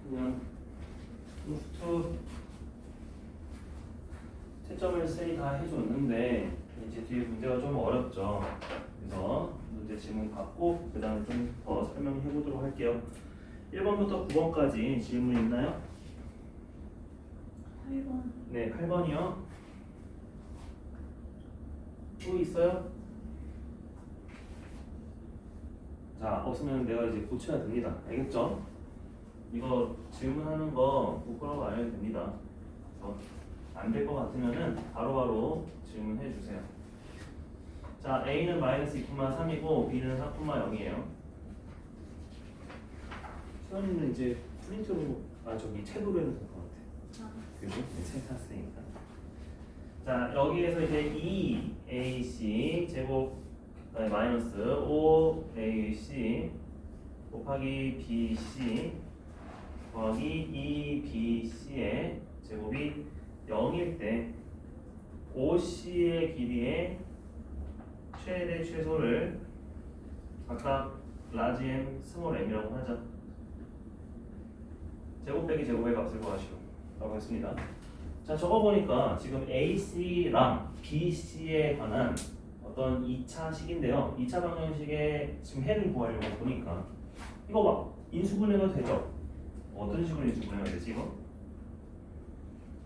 그냥 루트 채점을 쌤이 다 해줬는데 이제 뒤에 문제가 좀 어렵죠. 그래서 문제 질문 받고 그 다음에 좀 더 설명해 보도록 할게요. 1번부터 9번까지 질문 있나요? 8번. 네, 8번이요. 또 있어요? 자, 없으면 내가 이제 고쳐야 됩니다. 알겠죠? 이거 질문하는 거 부끄러워 안 해도 됩니다. 안 될 것 같으면은 바로바로 질문해 주세요. 자, A는 마이너스 2,3이고 B는 4,0이에요. 시원이는 이제 프린트로 저기 책으로 해도 될 것 같아. 그죠? 네, 책 샀으니까. 자, 여기에서 이제 2AC 제곱 마이너스 5AC 곱하기 BC 더하기 2BC의 제곱이 0일 때 OC의 길이의 최대 최소를 각각 라지 M, 스몰 m이라고 하죠. 제곱 빼기 제곱의 값을 구하시오 라고 했습니다. 자, 적어 보니까 지금 AC랑 BC에 관한 어떤 2차 식인데요. 2차 방정식의 지금 해를 구하려고 보니까 이거 봐. 인수분해가 되죠? 어떤 식으로 인수분해가 되지 이거?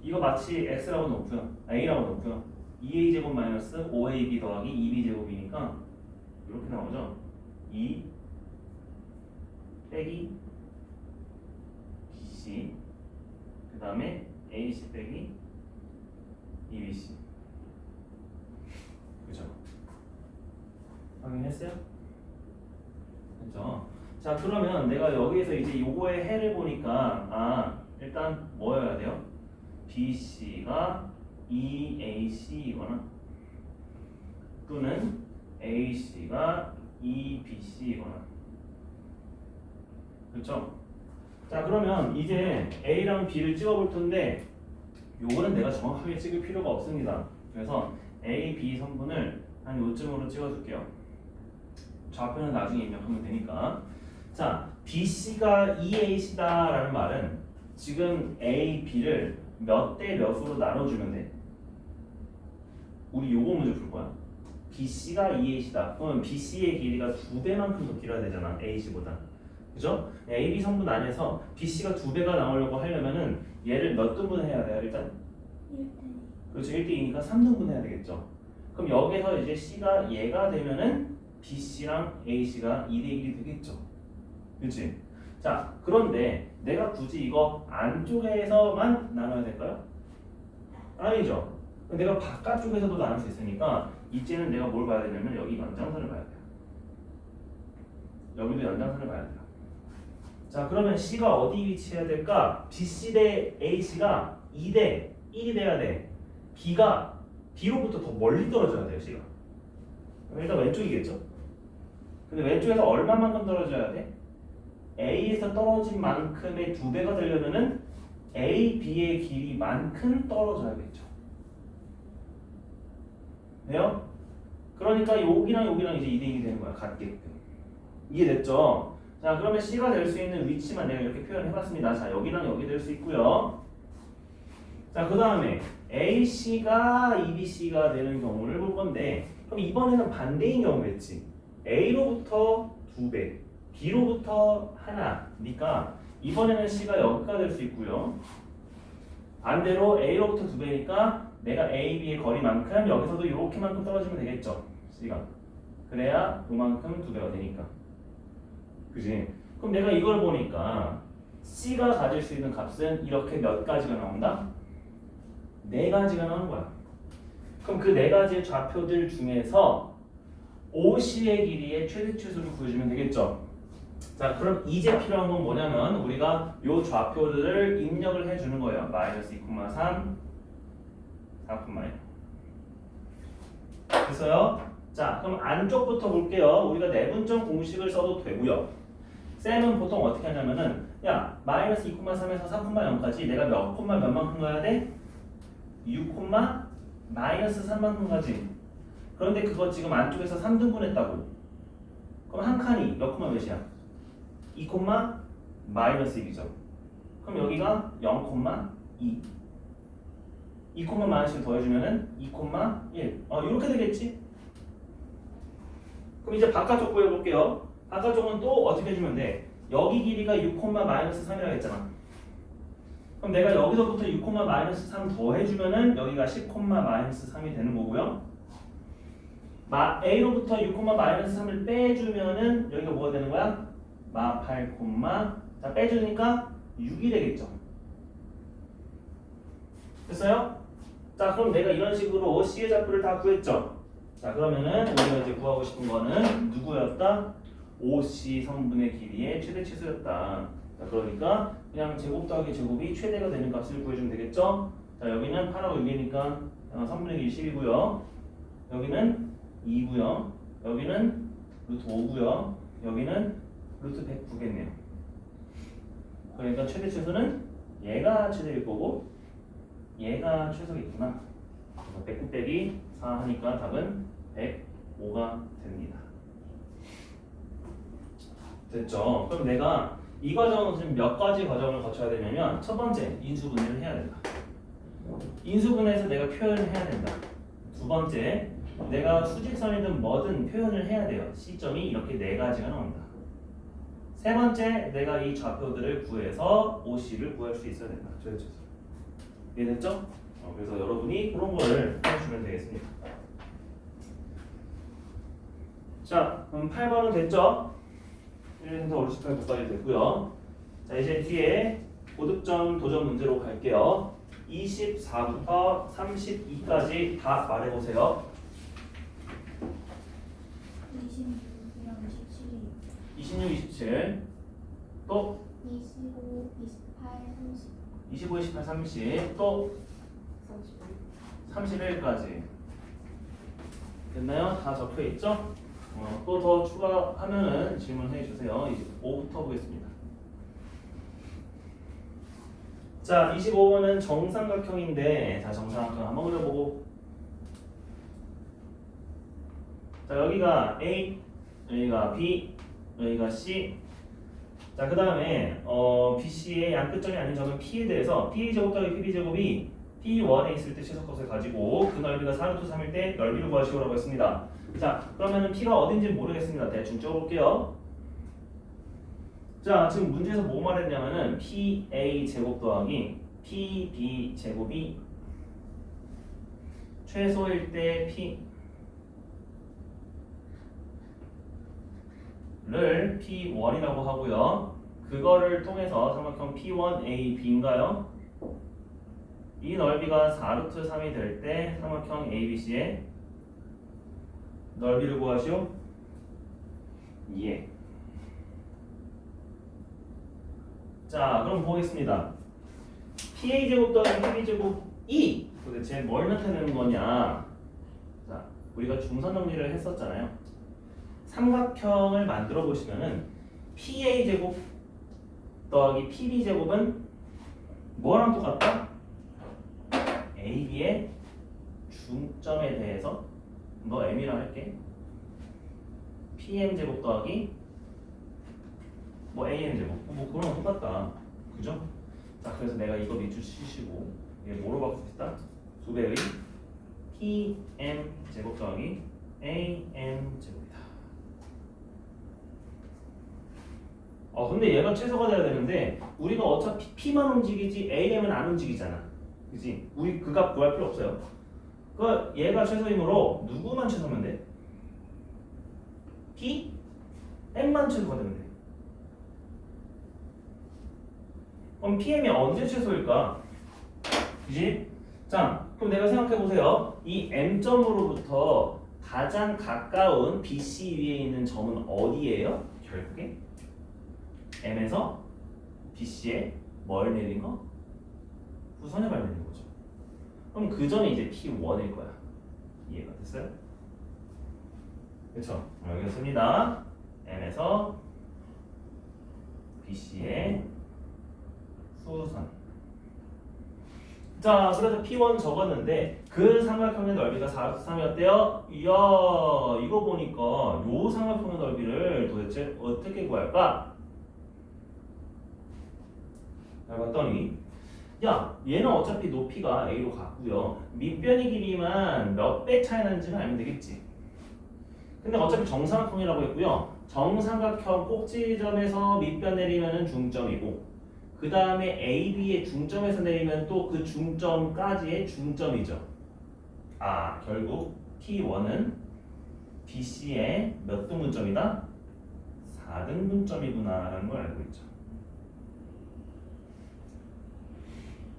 이거 마치 x라고 놓고요. a라고 놓고요. 2a 제곱 마이너스 5ab 더하기 2b 제곱이니까 이렇게 나오죠. 2 빼기 bc 그 다음에 ac 빼기 2bc 그죠? 확인했어요? 그죠? 자, 그러면 내가 여기에서 이제 요거의 해를 보니까 일단 뭐여야 돼요? BC가 2AC이거나 또는 AC가 2BC이거나 그렇죠? 자, 그러면 이제 A랑 B를 찍어볼 텐데 요거는 내가 정확하게 찍을 필요가 없습니다. 그래서 A, B 성분을 한 요쯤으로 찍어줄게요. 좌표는 나중에 입력하면 되니까. 자, BC가 2AC다라는 말은 지금 A, B를 몇 대 몇으로 나눠주면 돼. 우리 요거 문제 풀 거야. BC가 2AC다. 그러면 BC의 길이가 2배만큼 더 길어야 되잖아. AC보다. 그죠? AB 성분 안에서 BC가 2배가 나오려고 하려면은 얘를 몇 등분 해야 돼요, 일단? 1대2. 그렇죠. 1대2니까 3등분 해야 되겠죠. 그럼 여기서 이제 C가 얘가 되면은 BC랑 AC가 2대1이 되겠죠. 그렇지? 자, 그런데 내가 굳이 이거 안쪽에서만 나눠야 될까요? 아니죠. 내가 바깥쪽에서도 나눌 수 있으니까 이제는 내가 뭘 봐야 되냐면 여기 연장선을 봐야 돼요. 여기도 연장선을 봐야 돼요. 자, 그러면 C가 어디 위치해야 될까? BC 대 AC가 2대 1이 돼야 돼. B가 B로부터 더 멀리 떨어져야 돼요, C가. 일단 왼쪽이겠죠? 근데 왼쪽에서 얼마만큼 떨어져야 돼? A에서 떨어진 만큼의 2배가 되려면은 A, B의 길이만큼 떨어져야겠죠. 돼요? 그러니까 여기랑 여기랑 이제 2대1이 되는 거야, 같게끔. 이해됐죠? 자, 그러면 C가 될 수 있는 위치만 내가 이렇게 표현해봤습니다. 자, 여기랑 여기 될 수 있고요. 자, 그 다음에 AC가 EBC가 되는 경우를 볼 건데, 그럼 이번에는 반대인 경우겠지. A로부터 2배, B로부터 하나니까 이번에는 C가 여기가 될 수 있고요. 반대로 A로부터 2배니까 내가 A, B의 거리만큼 여기서도 이렇게만큼 떨어지면 되겠죠. C가. 그래야 그만큼 2배가 되니까. 그지? 그럼 내가 이걸 보니까 C가 가질 수 있는 값은 이렇게 몇 가지가 나온다? 4가지가 나오는 거야. 그럼 그 4가지의 좌표들 중에서 OC의 길이의 최대 최소를 구해주면 되겠죠. 자, 그럼 이제 필요한 건 뭐냐면 우리가 요 좌표들을 입력을 해주는 거예요. 마이너스 2,3, 4,1 됐어요? 자, 그럼 안쪽부터 볼게요. 우리가 내분점 공식을 써도 되고요. 쌤은 보통 어떻게 하냐면은 야, 마이너스 2,3에서 4,0까지 내가 몇 콤마 몇만큼 가야 돼? 6, 마이너스 3만큼까지. 그런데 그거 지금 안쪽에서 3등분 했다고. 그럼 한 칸이 몇 콤마 몇이야? 2, 마이너스 1이죠. 그럼 여기가 0,2. 2,-를 더해주면은 2,1. 이렇게 되겠지? 그럼 이제 바깥쪽 구해볼게요. 바깥쪽은 또 어떻게 해주면 돼? 여기 길이가 6,-3이라고 했잖아. 그럼 내가 여기서부터 6,-3 더해주면은 여기가 10,-3이 되는 거고요. A로부터 6,-3을 빼주면은 여기가 뭐가 되는 거야? 8, 자 빼주니까 6이 되겠죠. 됐어요? 자 그럼 내가 이런 식으로 C의 좌표를 다 구했죠. 자 그러면은 우리가 이제 구하고 싶은 거는 누구였다? OC 성분의 길이의 최대 치수였다. 자 그러니까 그냥 제곱 더하기 제곱이 최대가 되는 값을 구해주면 되겠죠. 자 여기는 8하고 6이니까 성분의 길이 10이고요. 여기는 2고요. 여기는 루트 5고요. 여기는 루트 109겠네요. 그러니까 최대 치수는 얘가 최대일 거고 얘가 최소겠구나. 그래서 109 빼기 4 하니까 답은 105가 됩니다. 됐죠? 그럼 내가 이 과정은 지금 몇 가지 과정을 거쳐야 되냐면 첫 번째 인수분해를 해야 된다. 인수분해해서 내가 표현을 해야 된다. 두 번째 내가 수직선이든 뭐든 표현을 해야 돼요. 시점이 이렇게 네 가지가 나온다. 세 번째 내가 이 좌표들을 구해서 OC를 구할 수 있어야 된다. 이해됐죠? 그래서 여러분이 그런 거를 해주시면 되겠습니다. 자, 그럼 8번은 됐죠? 1에서 58번까지 됐고요. 자, 이제 뒤에 고득점 도전 문제로 갈게요. 24부터 32까지 다 말해보세요. 26, 27. 또 25, 28, 30. 25, 28, 30. 또 31까지. 됐나요? 다 적혀 있죠? 또 더 추가하면은 질문해 주세요. 25부터 보겠습니다. 자, 25번은 정삼각형인데, 자, 정삼각형 한번 그려보고. 자, 여기가 A, 여기가 B, 여기가 C. 자, 그 다음에 BC의 양끝점이 아닌 점은 P에 대해서 P제곱 더하기 PB제곱이 P1에 있을 때 최소값을 가지고 그 넓이가 4루트 3일 때 넓이를 구하시오라고 했습니다. 자, 그러면은 P가 어딘지 모르겠습니다. 대충 적어볼게요. 자, 지금 문제에서 뭐 말했냐면은 PA 제곱 더하기 PB 제곱이 최소일 때 P를 P1이라고 하고요. 그거를 통해서 삼각형 P1AB인가요? 이 넓이가 4루트 3이 될 때 삼각형 ABC의 넓이를 구하시오. 예. 자, 그럼 보겠습니다. PA제곱 더하기 PB제곱이 도대체 뭘 나타내는 거냐? 자, 우리가 중선 정리를 했었잖아요. 삼각형을 만들어 보시면은 PA제곱 더하기 PB제곱은 뭐랑 똑같다? AB의 중점에 대해서 너 M이라 할게. PM제곱 더하기 뭐 AM제곱 뭐 그거랑 똑같다. 그죠? 자, 그래서 내가 이거 밑줄 치시고 얘 뭐로 바꿀 수 있다? 2배의 PM제곱 더하기 AM제곱이다. 근데 얘가 최소가 돼야 되는데 우리가 어차피 P만 움직이지 AM은 안 움직이잖아. 그치? 우리 그 값 구할 필요 없어요. 그 얘가 최소이므로 누구만 최소면 돼? P, M만 최소가 되면 돼. 그럼 PM이 언제 최소일까? 그지? 자, 그럼 내가 생각해 보세요. 이 M점으로부터 가장 가까운 BC 위에 있는 점은 어디예요? 결국에 M에서 BC에 뭘 내린 거? 후선에 발 내린 거죠. 그럼 그 점이 이제 P1일 거야. 이해가 됐어요? 그렇죠? 알겠습니다. M에서 BC의 후선. 자, 그래서 P1 적었는데 그 삼각형의 넓이가 4루트 3이었대요. 이야, 이거 보니까 요 삼각형의 넓이를 도대체 어떻게 구할까? 봤더니 야 얘는 어차피 높이가 a로 같고요. 밑변의 길이만 몇 배 차이 나는지는 알면 되겠지. 근데 어차피 정삼각형이라고 했고요. 정삼각형 꼭지점에서 밑변 내리면은 중점이고 그 다음에 AB의 중점에서 내리면 또 그 중점까지의 중점이죠. 아 결국 T1은 BC의 몇 등분점이다? 4등분점이구나 라는 걸 알고 있죠.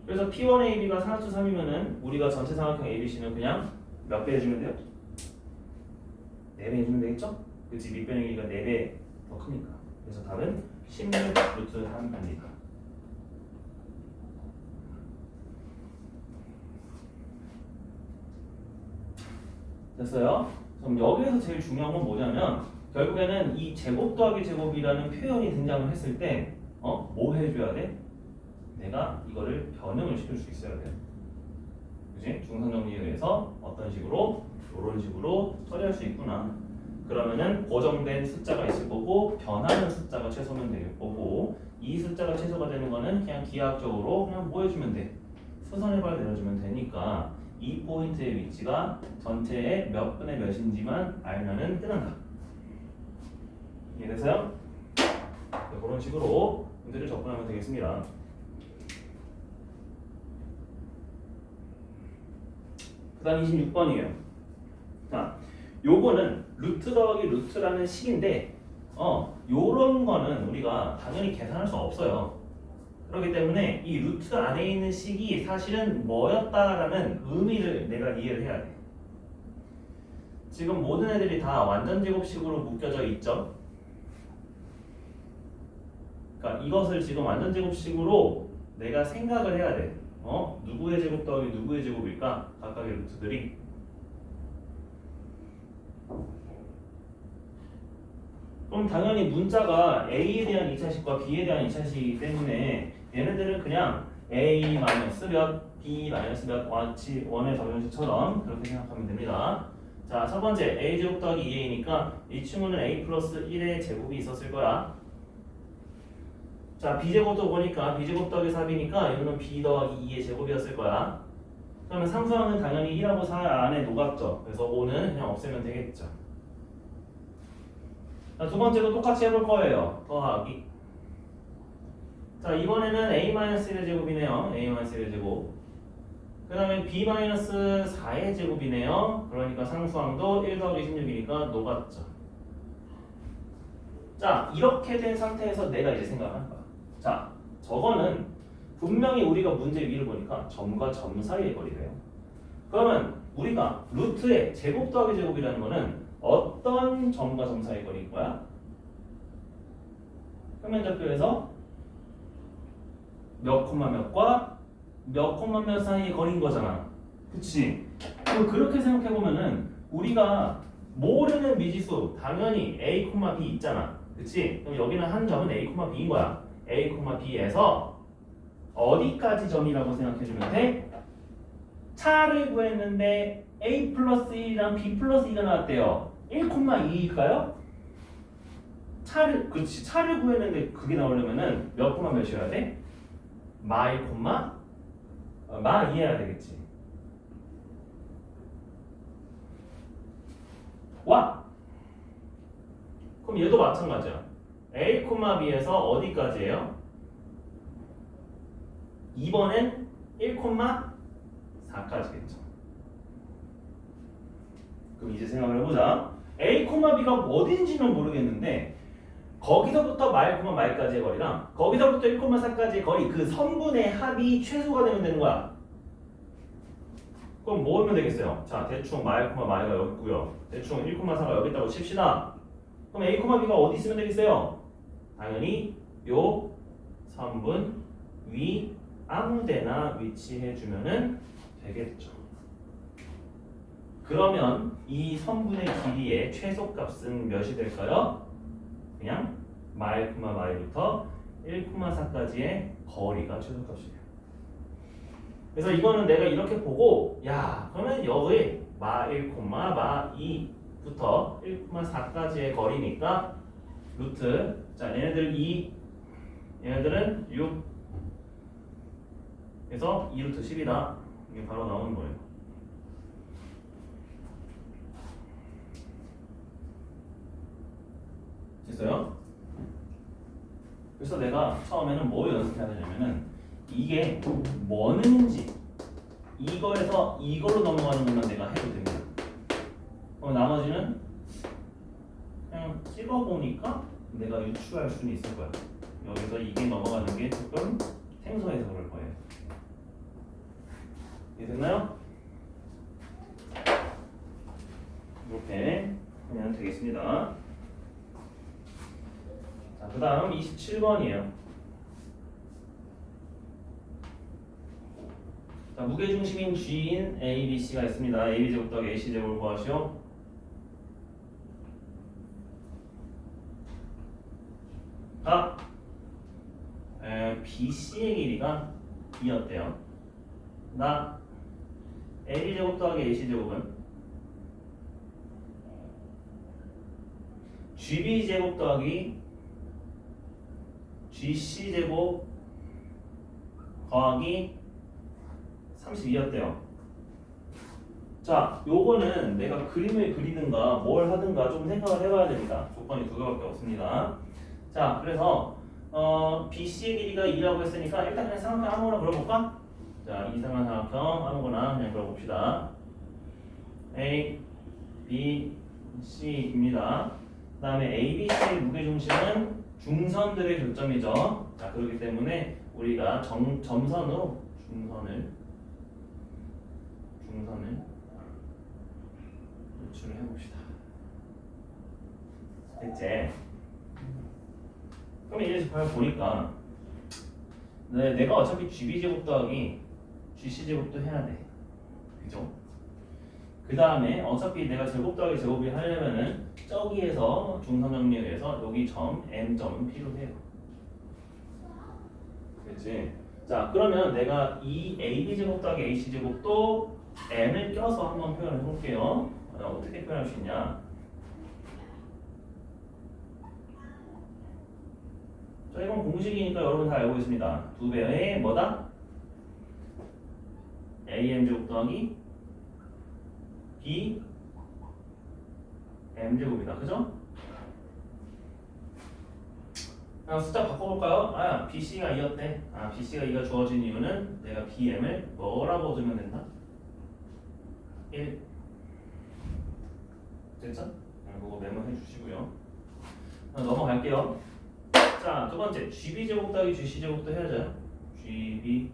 그래서 P1AB가 4-3이면은 우리가 전체 삼각형 ABC는 그냥 몇 배 해주면 돼요? 4배 해주면 되겠죠? 그치 밑변의 길이가 4배 더 크니까. 그래서 답은 16 루트 3입니다. 됐어요? 그럼 여기에서 제일 중요한 건 뭐냐면 결국에는 이 제곱 더하기 제곱이라는 표현이 등장을 했을 때 뭐 해줘야 돼? 내가 이거를 변형을 시킬 수 있어야 돼요. 그치? 중선 정리에 의해서 어떤 식으로 이런 식으로 처리할 수 있구나. 그러면은 고정된 숫자가 있을 거고 변하는 숫자가 최소면 될 거고 이 숫자가 최소가 되는 거는 그냥 기하학적으로 그냥 뭐 해주면 돼? 수선해발 내려주면 되니까 이 포인트의 위치가 전체의 몇 분의 몇인지만 알면은 끝난다. 이해됐어요? 네, 그런 식으로 문제를 접근하면 되겠습니다. 그 다음 26번이에요. 자, 요거는 루트 더하기 루트라는 식인데 요런 거는 우리가 당연히 계산할 수 없어요. 그렇기 때문에 이 루트 안에 있는 식이 사실은 뭐였다라는 의미를 내가 이해를 해야 돼. 지금 모든 애들이 다 완전 제곱식으로 묶여져 있죠. 그러니까 이것을 지금 완전 제곱식으로 내가 생각을 해야 돼. 누구의 제곱 더하기 누구의 제곱일까? 각각의 루트들이. 그럼 당연히 문자가 A에 대한 2차식과 B에 대한 2차식이기 때문에 얘네들은 그냥 A 마이너스 몇, B 마이너스 몇 원의 적용식처럼 그렇게 생각하면 됩니다. 자, 첫 번째 A 제곱 더하기 2A니까 이 친구는 A 플러스 1의 제곱이 있었을 거야. 자, B 제곱도 보니까 B 제곱 더하기 4B니까 이거는 B 더하기 2의 제곱이었을 거야. 그러면 상수항은 당연히 1하고 4 안에 녹았죠. 그래서 5는 그냥 없애면 되겠죠. 자, 두 번째도 똑같이 해볼 거예요. 더하기. 자, 이번에는 A-1의 제곱이네요. A-1의 제곱. 그 다음에 B-4의 제곱이네요. 그러니까 상수항도 1 더하기 16이니까 녹았죠. 자, 이렇게 된 상태에서 내가 이제 생각하는 거야. 자, 저거는 분명히 우리가 문제 위를 보니까 점과 점 사이의 거리래요. 그러면 우리가 루트의 제곱 더하기 제곱이라는 거는 어떤 점과 점 사이의 거리일 거야? 평면좌표에서 몇 콤마 몇과 몇 콤마 몇 사이의 거리인 거잖아. 그치? 그렇게 생각해보면은 우리가 모르는 미지수 당연히 A, B 있잖아. 그치? 그럼 여기는 한 점은 A, B인 거야. A, B에서 어디까지 점이라고 생각해주면 돼? 차를 구했는데 A 플러스 1이랑 B 플러스 2가 나왔대요. 1,2일까요? 차를 구했는데 그게 나오려면은 몇 콤마 몇이어야 돼? 마 1, 마 2 해야 되겠지. 와! 그럼 얘도 마찬가지야. A, B에서 어디까지예요? 2번엔 1,4까지겠죠. 그럼 이제 생각을 해보자. A, B가 어딘지는 모르겠는데 거기서부터 마일까지의 거리랑 거기서부터 1,4까지의 거리 그 선분의 합이 최소가 되면 되는 거야. 그럼 뭐 하면 되겠어요? 자, 대충 마이가 여기 있고요. 대충 1,4가 여기 있다고 칩시다. 그럼 A, B가 어디 있으면 되겠어요? 당연히 요 선분 위 아무데나 위치해주면은 되겠죠. 그러면 이 선분의 길이의 최소값은 몇이 될까요? 그냥 마일부터 1,4까지의 거리가 최소값이에요. 그래서 이거는 내가 이렇게 보고 야 그러면 여기 마 1, 마 2부터 1,4까지의 거리니까 루트 자 얘네들은 6 그래서 2루트 10이다. 이게 바로 나오는 거예요. 됐어요? 그래서 내가 처음에는 뭐 연습해야 되냐면은 이게 뭐는지 이거에서 이걸로 넘어가는 것만 내가 해도 됩니다. 나머지는 그냥 찍어보니까 내가 유추할 수는 있을 거야. 여기서 이게 넘어가는 게 조금 생소해서 그럴 거예요. 이해됐나요? 이렇게 하면 되겠습니다. 자, 그 다음 27번이에요. 자, 무게중심인 G인 A, B, C가 있습니다. AB제곱 더하기 AC제곱을 구하시오. 아, BC의 길이가 2였대요. 나 AB제곱 더하기 AC제곱은 GB제곱 더하기 GC제곱 더하기 32였대요. 자, 요거는 내가 그림을 그리든가 뭘 하든가 좀 생각을 해봐야 됩니다. 조건이 두 개밖에 없습니다. 자, 그래서 BC의 길이가 2라고 했으니까 일단 그냥 삼각형 아무거나 그려볼까? 자, 이상한 삼각형 아무거나 그냥 그려봅시다. A, B, C입니다. 그 다음에 A, B, C의 무게중심은 중선들의 교점이죠. 자, 그렇기 때문에 우리가 점선으로 중선을 유추를 해봅시다. 됐지? 그럼 이제 보니까 내가 어차피 GB제곱 더하기 GC제곱도 해야 돼. 그죠? 그 다음에 어차피 내가 제곱 더하기 제곱이 하려면은 저기에서 중선 정리해서 여기 점 M점은 필요해요. 그치? 자, 그러면 내가 이 AB제곱 더하기 AC제곱도 M을 껴서 한번 표현해 볼게요. 어떻게 표현할 수 있냐? 자, 이건 공식이니까 여러분 다 알고 있습니다. 2배의 뭐다? AM제곱 더하기 B M제곱이다. 그죠? 숫자 바꿔볼까요? BC가 2였대. BC가 2가 주어진 이유는 내가 BM을 뭐라고 주면 된다? 1. 됐죠? 그거 메모해 주시고요. 넘어갈게요. 자, 두 번째 GB제곱 더하기 GC제곱도 해야죠. GB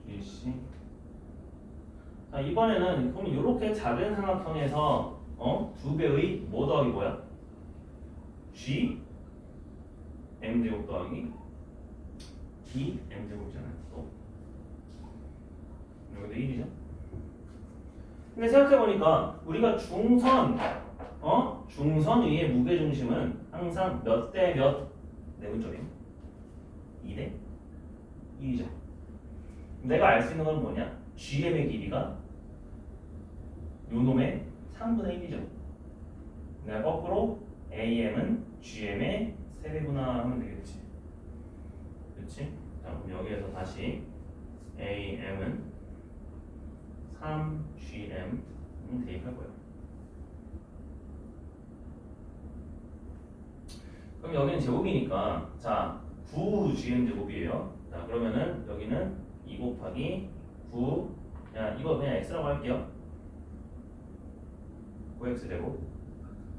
GC. 자, 이번에는 그럼 이렇게 작은 삼각형에서 2배의 뭐 더하기 뭐야? G M제곱 더하기 B M제곱이잖아요. 또 여기도 1이죠. 근데 생각해보니까 우리가 중선 위의 무게중심은 항상 몇 대 몇 내분점이에요? 2대 1이죠. 내가 알 수 있는 건 뭐냐? GM의 길이가 요놈의 3분의 1이죠. 내가 거꾸로 AM은 GM의 3배분화 하면 되겠지. 그렇지? 자, 그럼 여기에서 다시 AM은 3GM 대입할 거예요. 그럼 여기는 제곱이니까 자 9GM 제곱이에요. 자, 그러면은 여기는 2 곱하기 9. 야, 이거 그냥 x라고 할게요. 9x 제곱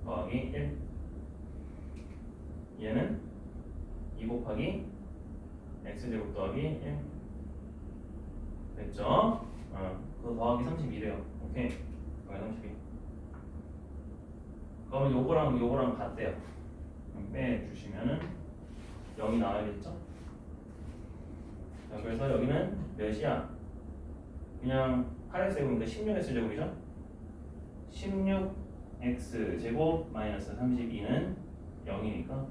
더하기 1. 얘는 2 곱하기 x 제곱 더하기 1. 됐죠? 그거 더하기 32래요. 오케이. 더하기 32. 그러면 요거랑 같대요. 빼주시면은 0이 나와야겠죠? 자, 그래서 여기는 몇이야? 그냥 8x 제곱인데 16x 제곱이죠? 16x 제곱 마이너스 32는 0이니까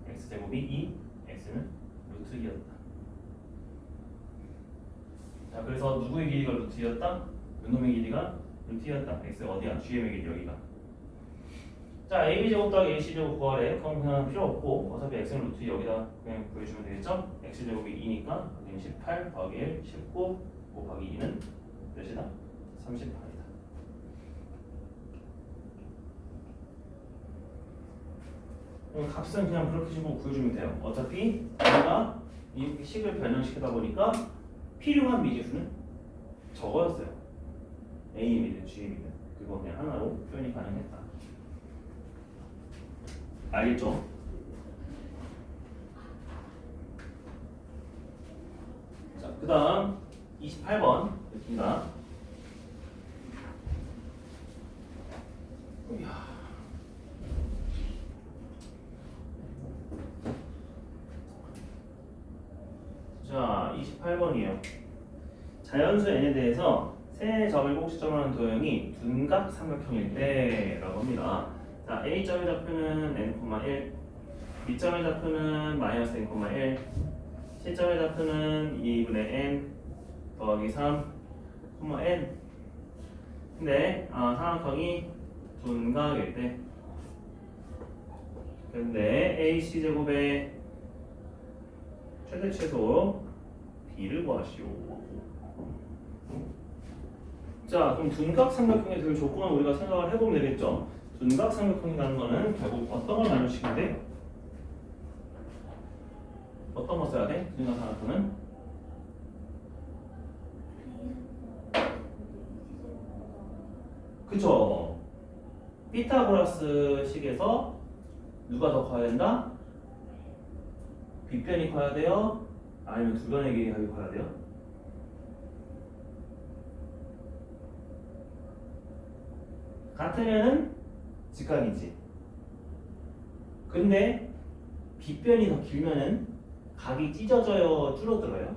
x 제곱이 2, x는 루트 2였다. 자, 그래서 누구의 길이가 루트 2였다? 요놈의 길이가 루트 2였다. x 어디야? GM의 길이 여기가. 자, ab제곱 더하기 ac제곱 구하래. 그럼 그냥 필요 없고 어차피 x는 루트 여기다 그냥 구해주면 되겠죠? x제곱이 2니까 여기는 18 더하기 1, 19 곱하기 2는 몇이다? 38이다. 값은 그냥 그렇게 식으로 구해주면 돼요. 어차피 우리가 이 식을 변형시키다 보니까 필요한 미지수는 적어였어요. A이든 G이든 그거 그냥 하나로 표현이 가능했다. 알겠죠? 자, 그 다음 28번 입니다. 자, 28번이에요. 자연수 n에 대해서 세 점을 꼭지점하는 도형이 둔각 삼각형일 때라고 합니다. 자, A점의 좌표는 n,1, B점의 좌표는 마이너스 n,1, C점의 좌표는 2분의 n 더하기 3, n. 근데 삼각형이 둔각일 때. 근데 AC 제곱의 최대 최소 B를 구하시오. 자, 그럼 둔각 삼각형의 그 조건을 우리가 생각을 해보면 되겠죠. 둔각 삼각형이라는 거는 결국 어떤 걸 나누시는데? 어떤 거 써야 돼? 둔각 삼각형은? 그쵸. 피타고라스 식에서 누가 더 커야 된다? 빗변이 커야 돼요? 아니면 두 변의 길이가 커야 돼요? 같으면은 직각이지. 근데 빗변이 더 길면은 각이 찢어져요, 줄어들어요?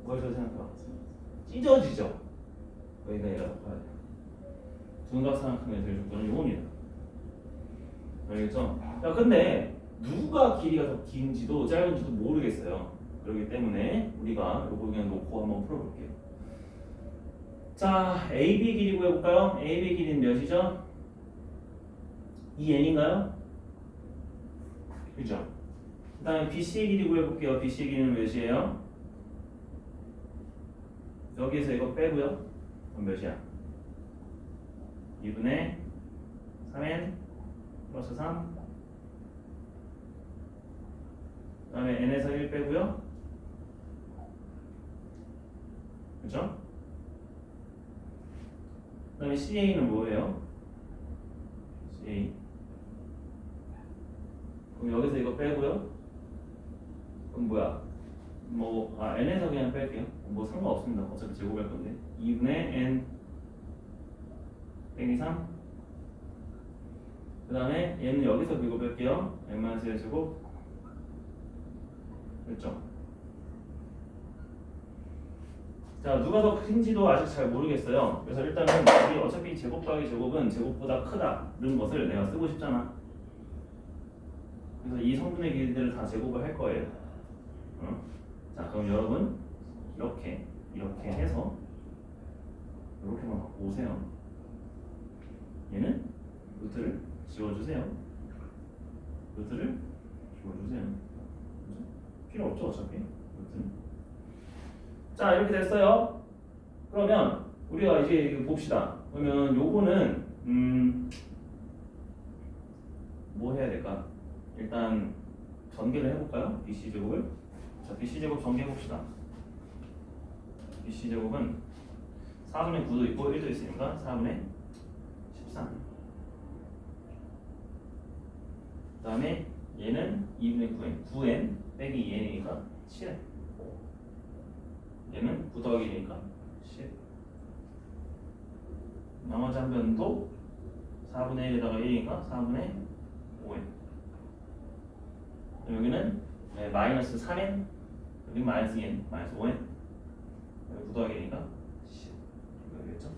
뭘 더 생각해봐? 찢어지죠. 여기가 얘가 더 커야 돼요. 둔각 삼각형의 될 조건은 요겁니다. 알겠죠? 야, 근데 누가 길이가 더 긴지도 짧은지도 모르겠어요. 그렇기 때문에 우리가 요거 그냥 놓고 한번 풀어볼게요. 자, AB 길이 구해볼까요? AB 길이는 몇이죠? 2n인가요? 그죠? 그 다음에 BC의 길이 구해볼게요. BC의 길이는 몇이에요? 여기에서 이거 빼고요. 그럼 몇이야? 2분의 3n 플러스 3. 그 다음에 n에서 1 빼고요. 그죠? 그 다음에 CA는 뭐예요? CA. 그럼 여기서 이거 빼고요. 그럼 뭐야? n에서 그냥 뺄게요. 뭐 상관없습니다. 어차피 제곱할 건데. 2분의 n 빼기 3. 그 다음에 얘는 여기서 그거 뺄게요. n-1 제곱. 그렇죠? 자, 누가 더 큰지도 아직 잘 모르겠어요. 그래서 일단은 우리 어차피 제곱 더하기 제곱은 제곱보다 크다는 것을 내가 쓰고 싶잖아. 그래서 이 성분의 길이들을 다 제곱을 할 거예요. 자, 그럼 여러분 이렇게 해서 이렇게만 갖고 오세요. 얘는 루트를 지워주세요. 루트를 지워주세요. 그죠? 필요 없죠, 어차피 루트는. 자, 이렇게 됐어요. 그러면 우리가 이제 이거 봅시다. 그러면 요거는 뭐 해야 될까? 일단 전개를 해볼까요? BC제곱을. 자, BC제곱 전개해봅시다. BC제곱은 4분의 9도 있고 1도 있으니까 4분의 13. 그 다음에 얘는 2분의 9n 9n 빼기 2n이니까 7n. 얘는 9 더하기 1이니까 10. 나머지 한 변도 4분의 1에다가 1이니까 4분의 5n. 여기는 마이너스 3n, 여기 마이너스 2n, 마이너스 5n. 9 더하기 1이니까 10. 이거겠죠?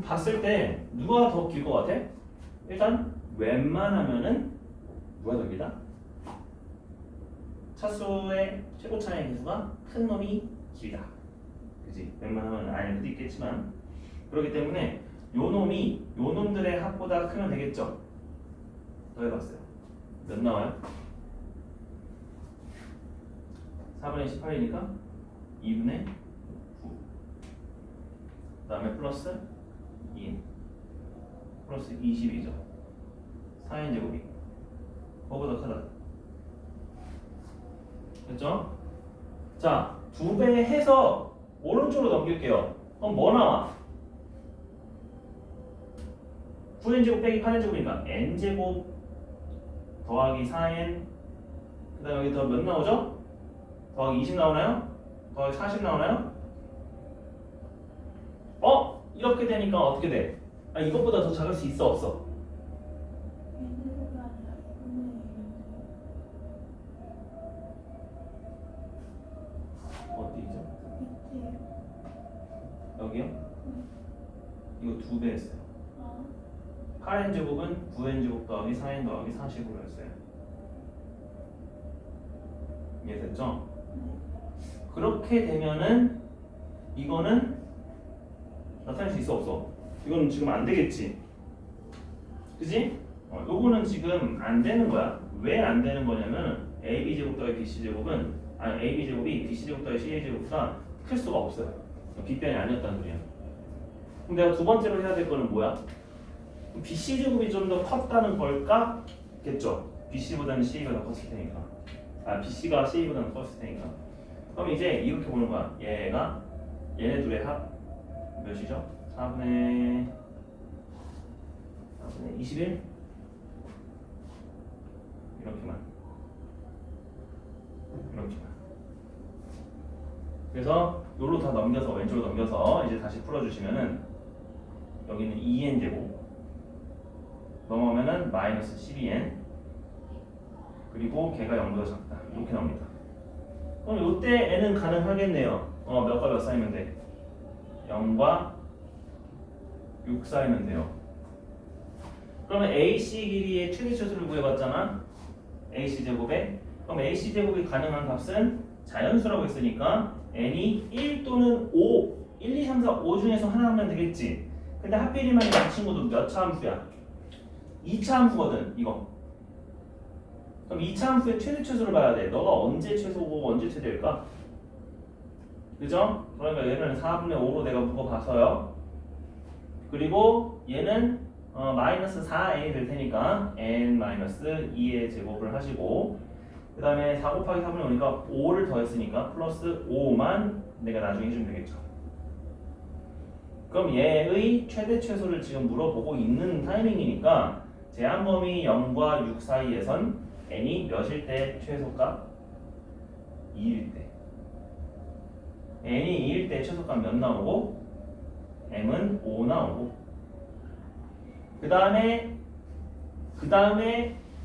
봤을 때 누가 더 길 것 같아? 일단 웬만하면은 누가 더 길다? 차수의 최고 차의 개수가 큰 놈이 길다. 그지? 웬만하면 아닐 수도 있겠지만 그렇기 때문에 요 놈이 요 놈들의 합보다 크면 되겠죠? 더해봤어요. 몇 나와요? 4분의 18이니까 2분의 9. 그 다음에 플러스 2 플러스 20이죠. 4n 제곱이 그거보다 크다. 됐죠? 자, 2배 해서 오른쪽으로 넘길게요. 그럼 뭐 나와? 9n 제곱 빼기 8n 제곱이니까 n 제곱 더하기 4n 그 다음에 여기 더 몇 나오죠? 더하기 20 나오나요? 더하기 40 나오나요? 이렇게 되니까 어떻게 돼? 이것보다 더 작을 수 있어 없어? N제곱이 아니라 2분의 1인데요. 어디죠? 밑에요. 여기요? 이거 2배 했어요. 아, 8n 제곱은 9n 제곱 더하기 4n 더하기 40으로 했어요. 이해됐죠? 그렇게 되면은 이거는 나타낼 수 있어 없어? 이거는 지금 안 되겠지. 그지? 요거는 지금 안 되는 거야. 왜 안 되는 거냐면 AB 제곱 더하기 BC 제곱은 AB 제곱이 BC 제곱 더하기 CA 제곱보다 클 수가 없어요. 빗변이 아니었다는 소리야. 그럼 내가 두 번째로 해야 될 거는 뭐야? BC 제곱이 좀 더 컸다는 걸까? 겠죠. BC보다는 CA가 더 컸을 테니까. BC가 CA보다는 컸을 테니까. 그럼 이제 이렇게 보는 거야. 얘네 둘의 합 몇이죠? 4분의 21? 이렇게만. 그래서 요로 다 넘겨서 왼쪽으로 넘겨서 이제 다시 풀어주시면은 여기는 2n 제곱 넘어오면은 마이너스 12n 그리고 걔가 0보다 작다 이렇게 나옵니다. 그럼 요때 n은 가능하겠네요. 몇과 몇 사이면 돼? 0과 6 사이면 돼요. 그러면 AC 길이의 최대 최소를 구해봤잖아. AC 제곱에. 그럼 AC 제곱이 가능한 값은 자연수라고 했으니까 n이 1 또는 5, 1, 2, 3, 4, 5 중에서 하나 하면 되겠지. 근데 하필이면 이 친구도 몇 차 함수야? 2차 함수거든, 이거. 그럼 2차 함수의 최대 최소를 봐야 돼. 너가 언제 최소고 언제 최대일까? 그죠? 그러니까 얘는 4분의 5로 내가 묶어봐서요. 그리고 얘는 마이너스 4n이 될 테니까 n 마이너스 2의 제곱을 하시고 그 다음에 4 곱하기 4분의 5니까 5를 더했으니까 플러스 5만 내가 나중에 해주면 되겠죠. 그럼 얘의 최대 최소를 지금 물어보고 있는 타이밍이니까 제한 범위 0과 6 사이에선 n이 몇일 때 최소값? 2일 때. n이 2일 때 최소값 몇 나오고 m은 5 나오고 그 다음에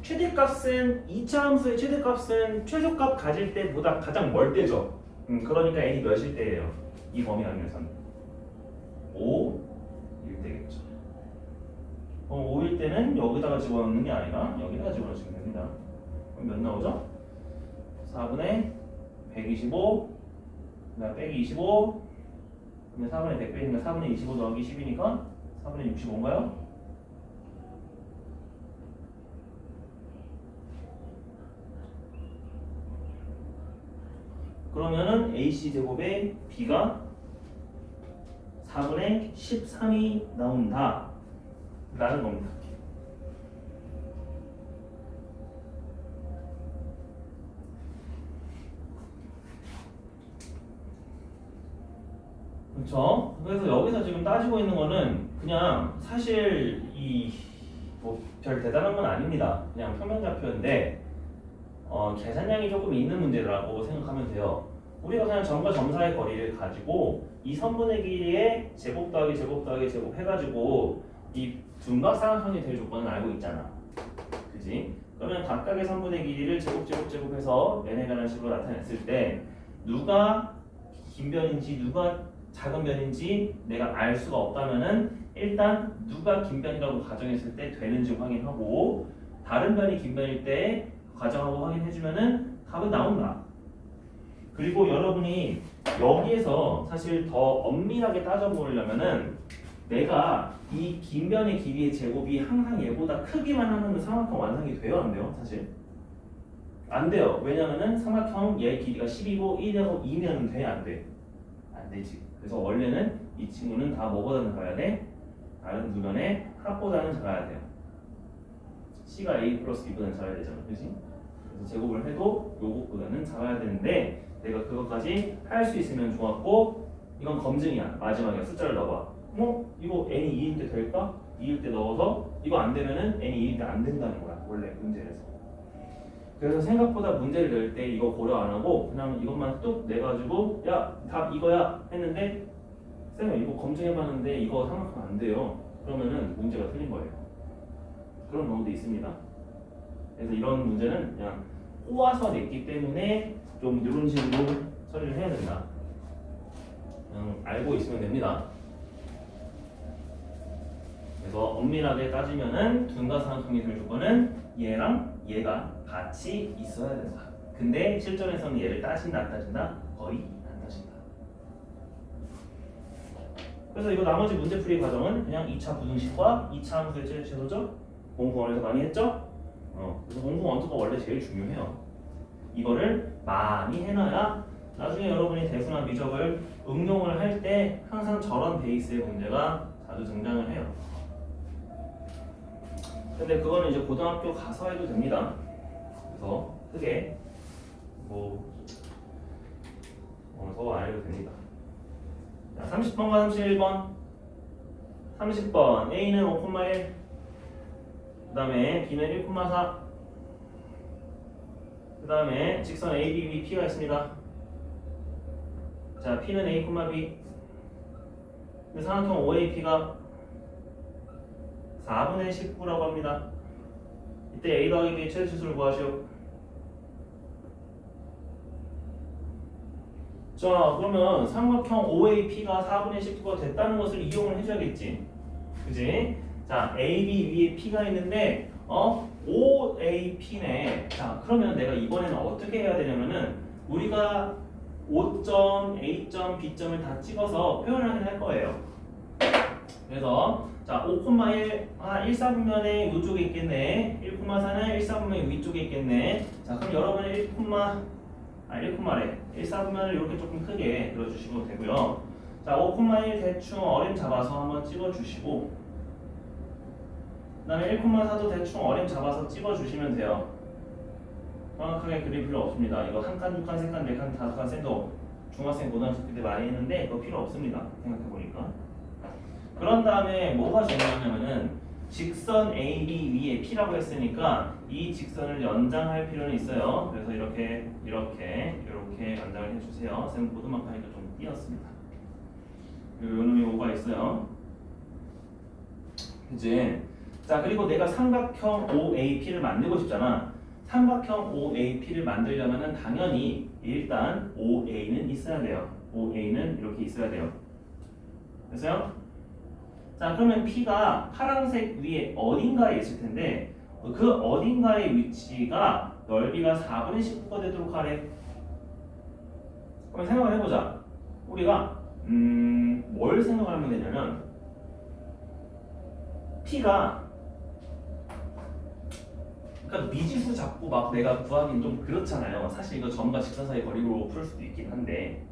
최대값은 2차 함수의 최대값은 최소값 가질 때보다 가장 멀 때죠. 그러니까 n이 몇일 때예요? 이 범위 안에서는 5일 때겠죠. 5일 때는 여기다가 집어넣는 게 아니라 여기다가 집어넣으시면 됩니다. 그럼 몇 나오죠? 4분의 125 그다음 빼기 25 그러면 4분의 100 빼니까 4분의 25 더하기 10이니까 4분의 65인가요? 그러면은 AC 제곱에 B가 4분의 13이 나온다 라는 겁니다. 그렇죠? 그래서 여기서 지금 따지고 있는 거는 그냥 사실 이 뭐 별 대단한 건 아닙니다. 그냥 평면좌표인데 계산량이 조금 있는 문제라고 생각하면 돼요. 우리가 그냥 점과 점 사이의 거리를 가지고 이 선분의 길이에 제곱 더하기 제곱 더하기 제곱 해가지고 이 둔각삼각형이 될 조건은 알고 있잖아. 그지? 그러면 각각의 선분의 길이를 제곱 제곱 제곱해서 n에 관한 식으로 나타냈을 때 누가 긴 변인지 누가 작은 변인지 내가 알 수가 없다면은 일단 누가 긴 변이라고 가정했을 때 되는지 확인하고 다른 변이 긴 변일 때 가정하고 확인해주면은 답은 나온다. 그리고 여러분이 여기에서 사실 더 엄밀하게 따져보려면은 내가 이 긴 변의 길이의 제곱이 항상 얘보다 크기만 하면 삼각형 완성이 돼요, 안 돼요? 사실 안 돼요. 왜냐면은 삼각형 얘 길이가 10이고 1하고 2면 돼, 안 돼? 안 되지. 그래서 원래는 이 친구는 다 뭐보다 작아야 돼? 다른 두 변의 합보다는 작아야 돼요. C가 A 플러스 B보다는 작아야 되잖아, 그렇지? 그래서 제곱을 해도 요것보다는 작아야 되는데 내가 그것까지 할 수 있으면 좋았고, 이건 검증이야. 마지막에 숫자를 넣어봐. 이거 n이 2일 때 될까? 2일 때 넣어서 이거 안 되면은 n이 2일 때 안 된다는 거야, 원래 문제에서. 그래서 생각보다 문제를 낼 때 이거 고려 안 하고 그냥 이것만 뚝 내가지고 야, 답 이거야 했는데 쌤 이거 검증해봤는데 이거 삼각형 안 돼요. 그러면은 문제가 틀린 거예요. 그런 경우도 있습니다. 그래서 이런 문제는 그냥 꼬아서 냈기 때문에 좀 이런 식으로 처리를 해야 된다. 그냥 알고 있으면 됩니다. 그래서 엄밀하게 따지면은 둔가삼각형이 될 조건은 얘랑 얘가 같이 있어야 된다. 근데 실전에서는 얘를 따진다 안 따진다? 거의 안 따진다. 그래서 이거 나머지 문제풀이 과정은 그냥 2차 부등식과 2차 함수의 최소죠? 공부원에서 많이 했죠? 그래서 공부 원투가 원래 제일 중요해요. 이거를 많이 해놔야 나중에 여러분이 대수나 미적을 응용을 할 때 항상 저런 베이스의 문제가 자주 등장을 해요. 근데 그거는 이제 고등학교 가서 해도 됩니다. 그래서 크게 더 안 해도 됩니다. 자, 30번과 31번. 30번 A는 5,1, 그 다음에 B는 1,4, 그 다음에 직선 AB, B, P가 있습니다. 자, P는 A, B. 근데 삼각형 OAP가 4분의 19라고 합니다. 이때 A 더하기 B의 최대치수를 구하시오. 자, 그러면 삼각형 OAP가 4분의 19가 됐다는 것을 이용을 해줘야겠지. 그지? 자, AB 위에 P가 있는데 OAP네. 자, 그러면 내가 이번에는 어떻게 해야 되냐면은 우리가 O점, A점, B점을 다 찍어서 표현을 할 거예요. 그래서 자, 5,1 1사분면에 이쪽에 있겠네. 1,4는 1사분면 위쪽에 있겠네. 자, 그럼 여러분은 1사분면을 이렇게 조금 크게 그려주시면 되고요. 자, 5,1 대충 어림 잡아서 한번 찍어주시고, 그 다음에 1,4도 대충 어림 잡아서 찍어주시면 돼요. 정확하게 그릴 필요 없습니다. 이거 한 칸, 두 칸, 세 칸, 네 칸, 다섯 칸 쌤도 중학생, 고등학생 때 많이 했는데 그거 필요 없습니다. 생각해보니까. 그런 다음에 뭐가 중요하냐면은 직선 AB 위에 P라고 했으니까 이 직선을 연장할 필요는 있어요. 그래서 이렇게 연장을 해주세요. 쌤 보드막 하니까 좀 띄었습니다. 그리고 요놈이 5가 있어요. 그치? 자, 그리고 내가 삼각형 OAP를 만들고 싶잖아. 삼각형 OAP를 만들려면은 당연히 일단 OA는 있어야 돼요. OA는 이렇게 있어야 돼요. 됐어요? 자, 그러면 P가 파란색 위에 어딘가에 있을 텐데 그 어딘가의 위치가 넓이가 4분의 19가 되도록 하래. 그럼 생각을 해보자. 우리가 뭘 생각하면 되냐면 P가 그러니까 미지수 잡고 막 내가 구하기는 좀 그렇잖아요. 사실 이거 점과 직선 사이 거리로 풀 수도 있긴 한데,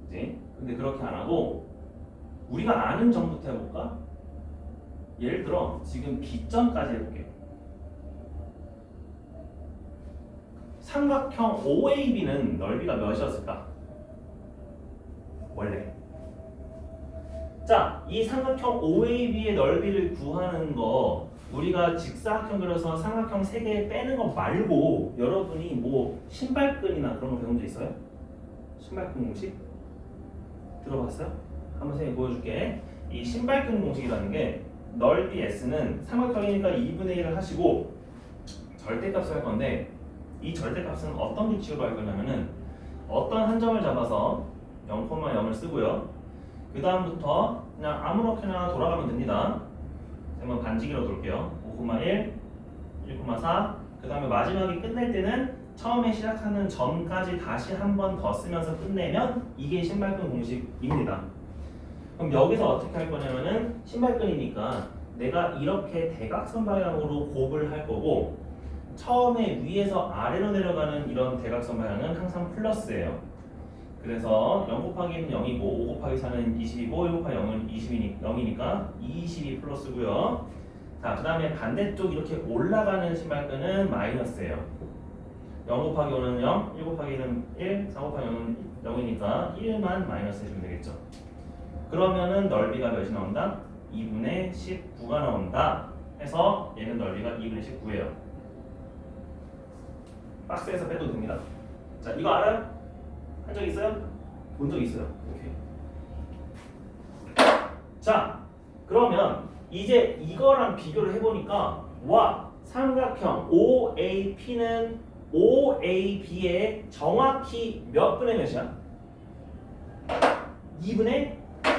그지? 근데 그렇게 안 하고 우리가 아는 점부터 해볼까? 예를 들어 지금 B점까지 해볼게요. 삼각형 OAB는 넓이가 몇이었을까? 원래. 자, 이 삼각형 OAB의 넓이를 구하는 거 우리가 직사각형 그려서 삼각형 3개 빼는 거 말고 여러분이 뭐 신발끈이나 그런 거 배운 적 있어요? 신발끈 공식? 들어봤어요? 한번 선생님 보여줄게. 이 신발끈 공식이라는 게 넓이 S는 삼각형이니까 2분의 1을 하시고 절대값을 할 건데 이 절대값은 어떤 규칙으로 할 거냐면은 어떤 한 점을 잡아서 0,0을 쓰고요. 그 다음부터 그냥 아무렇게나 돌아가면 됩니다. 한번 반지기로 돌게요. 5,1, 1,4. 그 다음에 마지막에 끝낼 때는 처음에 시작하는 점까지 다시 한 번 더 쓰면서 끝내면 이게 신발끈 공식입니다. 그럼 여기서 어떻게 할 거냐면은 신발끈이니까 내가 이렇게 대각선 방향으로 곱을 할 거고 처음에 위에서 아래로 내려가는 이런 대각선 방향은 항상 플러스예요. 그래서 0 곱하기 1은 0이고 5 곱하기 4는 20이고 1 곱하기 0은 0이니까 20이 플러스고요. 자, 그 다음에 반대쪽 이렇게 올라가는 신발끈은 마이너스예요. 0 곱하기 5는 0, 1 곱하기 1은 1, 4 곱하기 0은 0이니까 1만 마이너스 해주면 되겠죠. 그러면은 넓이가 몇이 나온다? 2분의 19가 나온다 해서 얘는 넓이가 2분의 19예요. 박스에서 빼도 됩니다. 자, 이거 알아요? 한 적 있어요? 본 적 있어요? 오케이. 자, 그러면 이제 이거랑 비교를 해보니까 와, 삼각형 OAP는 OAB의 정확히 몇 분의 몇이야? 2분의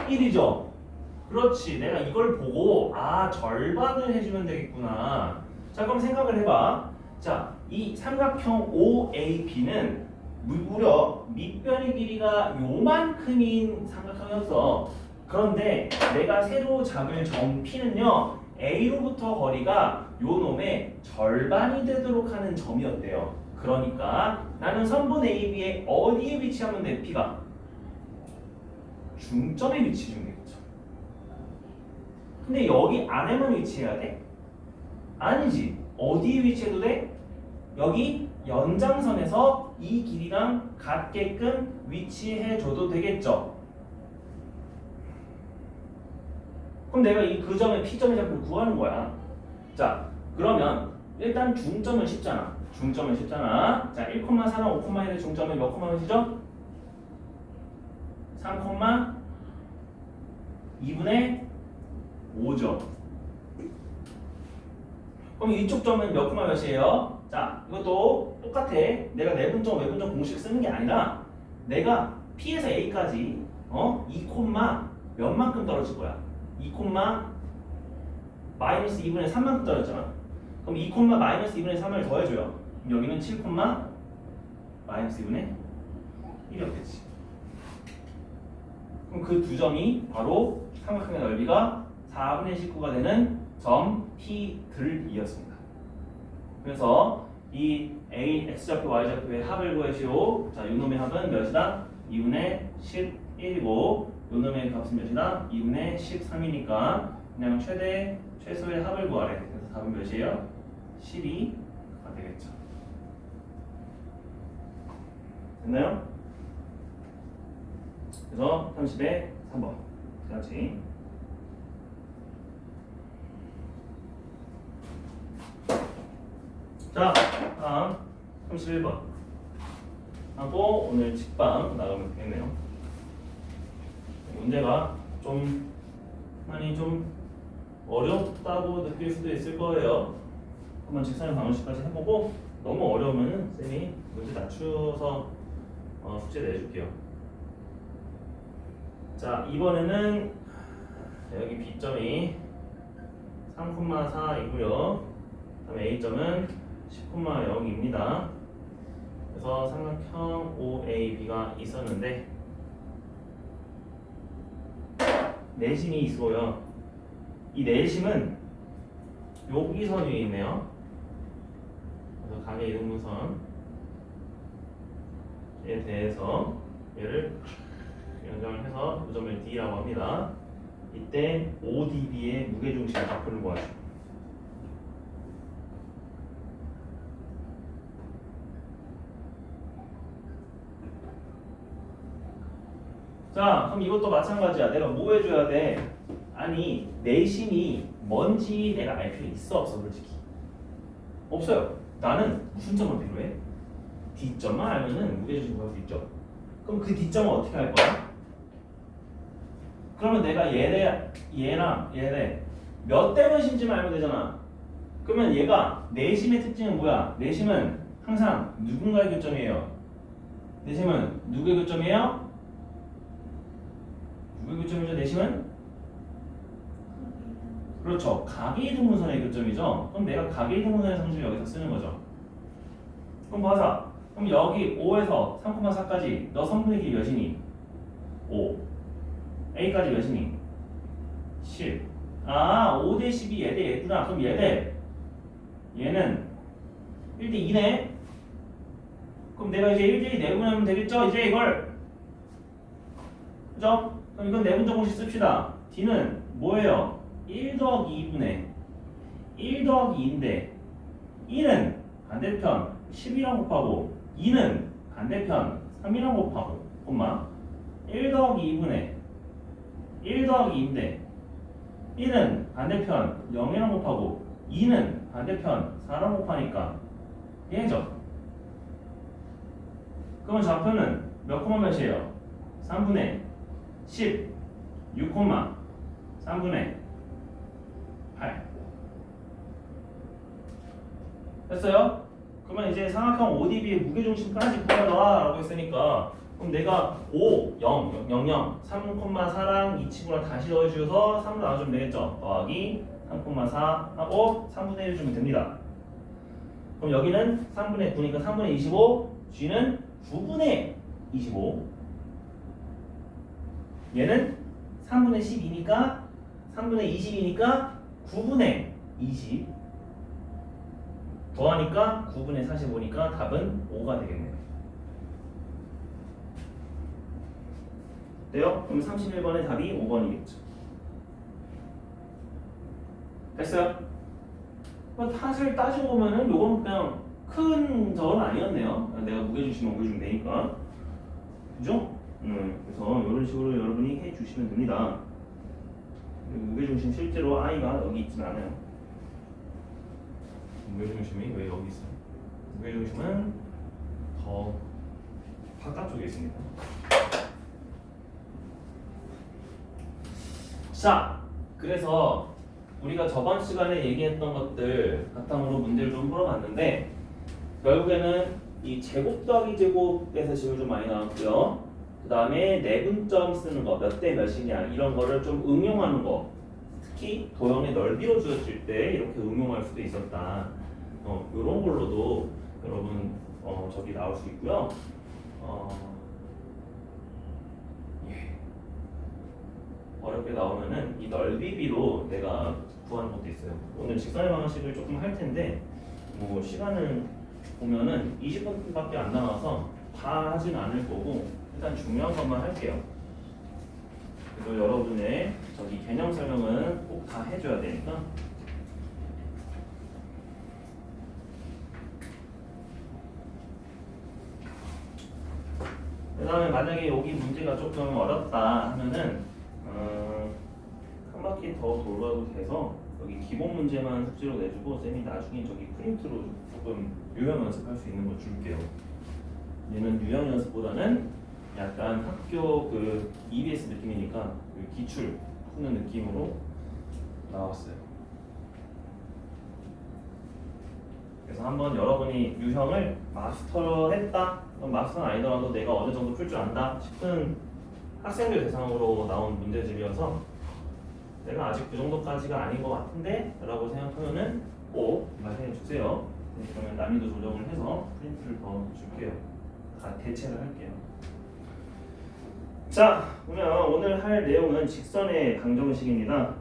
1이죠. 그렇지. 내가 이걸 보고 아, 절반을 해주면 되겠구나. 자, 그럼 생각을 해봐. 자, 이 삼각형 OAB는 무려 밑변의 길이가 요만큼인 삼각형이었어. 그런데 내가 새로 잡을 점 P는요, A로부터 거리가 요 놈의 절반이 되도록 하는 점이었대요. 그러니까 나는 선분 AB의 어디에 위치하면 돼? P가 중점에 위치해주면 되겠죠. 근데 여기 안에만 위치해야 돼? 아니지. 어디에 위치해도 돼? 여기 연장선에서 이 길이랑 같게끔 위치해줘도 되겠죠. 그럼 내가 그 점의 P점의 좌표를 구하는 거야. 자, 그러면 일단 중점은 쉽잖아. 중점은 쉽잖아. 자, 1,4랑 5,1의 중점은 몇 콤마몇이죠? 3,2분의 5죠. 그럼 이쪽 점은 몇 콤마 몇이에요? 자, 이것도 똑같아. 내가 내분점, 외분점 공식 쓰는 게 아니라 내가 P에서 A까지 2 콤마 몇만큼 떨어질 거야. 2 콤마 마이너스 2분의 3만큼 떨어졌잖아. 그럼 2 콤마 마이너스 2분의 3을 더해줘요. 그럼 여기는 7 콤마 마이너스 2분의 1이었겠지. 그럼 그 두 점이 바로 삼각형의 넓이가 4분의 19가 되는 점 P들이었습니다. 그래서 이 A, X좌표, Y좌표의 합을 구하시오. 자, 요놈의 합은 몇이다? 2분의 11이고 요놈의 값은 몇이다? 2분의 13이니까 그냥 최소의 합을 구하래. 그래서 답은 몇이에요? 12가 되겠죠. 됐나요? 그래서 30의 3번 같이. 자, 다음 31번 하고 오늘 직방 나가면 되겠네요. 문제가 좀 많이 좀 어렵다고 느낄 수도 있을 거예요. 한번 직선의 방정식까지 해보고 너무 어려우면은 쌤이 문제 낮추어서 숙제 내줄게요. 자, 이번에는 여기 B점이 3,4이고요. 그다음에 A점은 10,0입니다. 그래서 삼각형 OAB가 있었는데 내심이 있어요. 이 내심은 여기 선 위에 있네요. 그래서 가계 이등분선에 대해서 얘를 연장을 해서 그 점을 D라고 합니다. 이때 ODB의 무게중심 좌표를 구하죠. 자, 그럼 이것도 마찬가지야. 내가 뭐 해줘야 돼? 아니, 내심이 뭔지 내가 알 필요 있어 없어? 솔직히 없어요. 나는 무슨 점을 필요해? D점만 알면은 무게중심 구할 수 있죠. 그럼 그 D점은 어떻게 할 거야? 그러면 내가 얘랑 몇 대 몇인지만 알면 되잖아. 그러면 얘가 내심의 특징은 뭐야? 내심은 항상 누군가의 교점이에요. 내심은 누구의 교점이에요? 누구의 교점이죠? 내심은? 그렇죠. 가계이등분선의 교점이죠. 그럼 내가 가계이등분선의 상식을 여기서 쓰는 거죠. 그럼 봐자. 그럼 여기 5에서 3,4까지 너 선분의 길이 몇이니? 5. A까지 몇이니? 10. 아, 5대 10이 얘구나. 그럼 얘는 1대 2네. 그럼 내가 이제 1대 2 내분하면 되겠죠? 이제 이걸. 그죠? 그럼 이건 내분적 공식 씁시다. D는 뭐예요? 1 더하기 2분의 1 더하기 2인데 1은 반대편 10이랑 곱하고 2는 반대편 3이랑 곱하고 1 더하기 2분의 1 더하기 2인데 1은 반대편 0이랑 곱하고 2는 반대편 4랑 곱하니까 얘죠. 그러면 좌표는 몇 콤마 몇이에요? 3분의 10 6 콤마 3분의 8 됐어요? 그러면 이제 삼각형 ODB의 무게중심까지 구하라 라고 했으니까 그럼 내가 5, 0, 0, 0, 3,4랑 이 친구랑 다시 넣어주셔서 3으로 나눠주면 되겠죠? 더하기 3,4 하고 3분의 1 주면 됩니다. 그럼 여기는 3분의 9니까 3분의 25, G는 9분의 25 얘는 3분의 12니까 3분의 20이니까 9분의 20 더하니까 9분의 45니까 답은 5가 되겠네요. 돼요? 그럼 31번의 답이 5번이겠죠. 됐어요? 사실 따지고 보면은 요건 그냥 큰 적은 아니었네요. 내가 무게중심만 보여주면 되니까. 그죠? 그래서 이런 식으로 여러분이 해주시면 됩니다. 무게중심 실제로 I가 여기 있진 않아요. 무게중심이 왜 여기 있어요? 무게중심은 더 바깥쪽에 있습니다. 자, 그래서 우리가 저번 시간에 얘기했던 것들 바탕으로 문제를 좀 풀어봤는데 결국에는 이 제곱 더하기 제곱에서 질문 좀 많이 나왔고요. 그 다음에 내분점 쓰는 거, 몇 대 몇이냐 이런 거를 좀 응용하는 거, 특히 도형의 넓이로 주어질 때 이렇게 응용할 수도 있었다. 이런 걸로도 여러분 저기 나올 수 있고요. 어렵게 나오면은 이 넓이비로 내가 구하는 것도 있어요. 오늘 직선의 방식을 조금 할 텐데 뭐 시간을 보면은 20분밖에 안 남아서 다 하진 않을 거고 일단 중요한 것만 할게요. 그래서 여러분의 저기 개념 설명은 꼭 다 해줘야 되니까. 그 다음에 만약에 여기 문제가 조금 어렵다 하면은 한 바퀴 더 돌아도 돼서 여기 기본 문제만 숙제로 내주고 쌤이 나중에 저기 프린트로 조금 유형 연습할 수 있는 거 줄게요. 얘는 유형 연습보다는 약간 학교 그 EBS 느낌이니까 그 기출 푸는 느낌으로 나왔어요. 그래서 한번 여러분이 유형을 마스터했다, 마스터는 아니더라도 내가 어느 정도 풀 줄 안다 싶은 학생들 대상으로 나온 문제집이어서 내가 아직 그 정도까지가 아닌 것 같은데 라고 생각하면은 꼭 말씀해 주세요. 그러면 난이도 조정을 해서 프린트를 더 줄게요. 다 대체를 할게요. 자, 그러면 오늘 할 내용은 직선의 방정식입니다.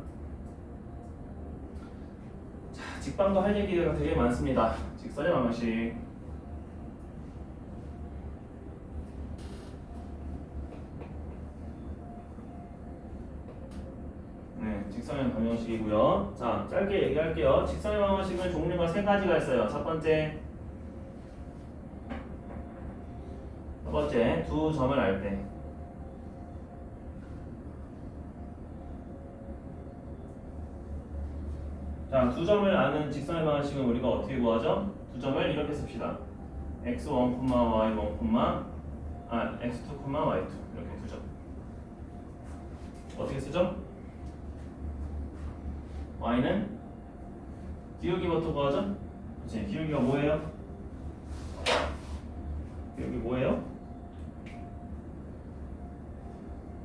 자, 직방도 할 얘기가 되게 많습니다. 직선의 방정식. 네, 직선의 방정식이고요. 자, 짧게 얘기할게요. 직선의 방정식은 종류가 세 가지가 있어요. 첫 번째, 두 점을 알 때. 자, 두 점을 아는 직선의 방정식은 우리가 어떻게 구하죠? 두 점을 이렇게 씁시다. x1, y1, x2, y2 이렇게 두 점. 어떻게 쓰죠? y는 기울기부터 구하죠? 그치? 기울기가 뭐예요? 기울기 뭐예요?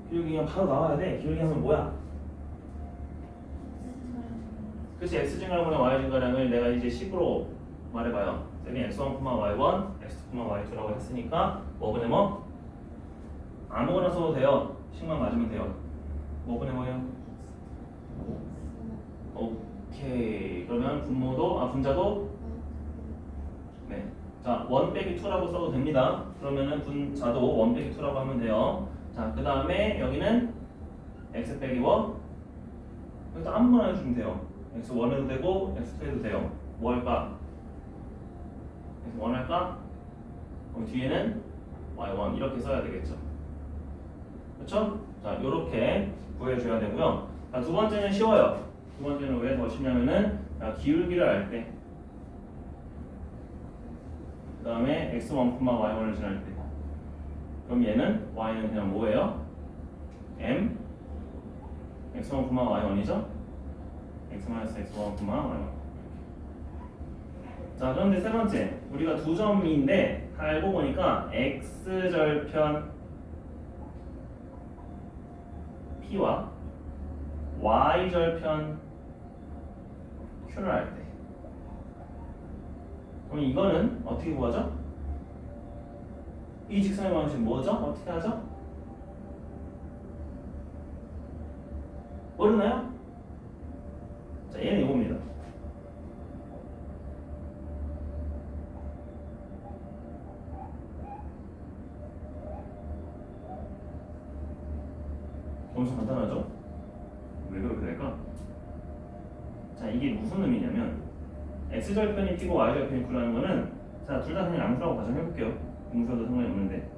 기울기가 바로 나와야 돼. 기울기 하면 뭐야? 그치? x 증가량분의 y 증가량을 내가 이제 10으로 말해봐요. 쌤이 x1, y1, x2, y2라고 했으니까 뭐분의 뭐? 아무거나 써도 돼요. 10만 맞으면 돼요. 뭐분의 뭐예요? 오케이. 그러면 분자도 네. 자, 1 빼기 2라고 써도 됩니다. 그러면은 분자도 1 빼기 2라고 하면 돼요. 자, 그 다음에 여기는 x 빼기 1. 여기다 아무거나 해주면 돼요. x1 해도 되고 x2 해도 돼요. 뭐 할까? x1 할까? 그럼 뒤에는 y1 이렇게 써야 되겠죠. 그렇죠? 자, 요렇게 구해줘야 되고요. 자, 두 번째는 쉬워요. 두 번째는 왜 더 쉽냐면은 기울기를 알 때, 그 다음에 x1, y1을 지날 때, 그럼 얘는 y는 그냥 뭐예요? m x1, y1이죠? x-x1, y1. 자, 그런데 세 번째, 우리가 두 점인데 알고 보니까 x절편 p와 y절편 q를 할 때, 그럼 이거는 어떻게 구하죠? 이 직선의 방식 뭐죠? 어떻게 하죠? 모르나요? 자, 얘는 이겁니다. 엄청 간단하죠? 왜 그렇게 될까? 자, 이게 무슨 의미냐면 x절편이 p고 y절편이 q라는 거는, 자, 둘 다 그냥 양수라고 가정해볼게요. 음수여도 상관이 없는데,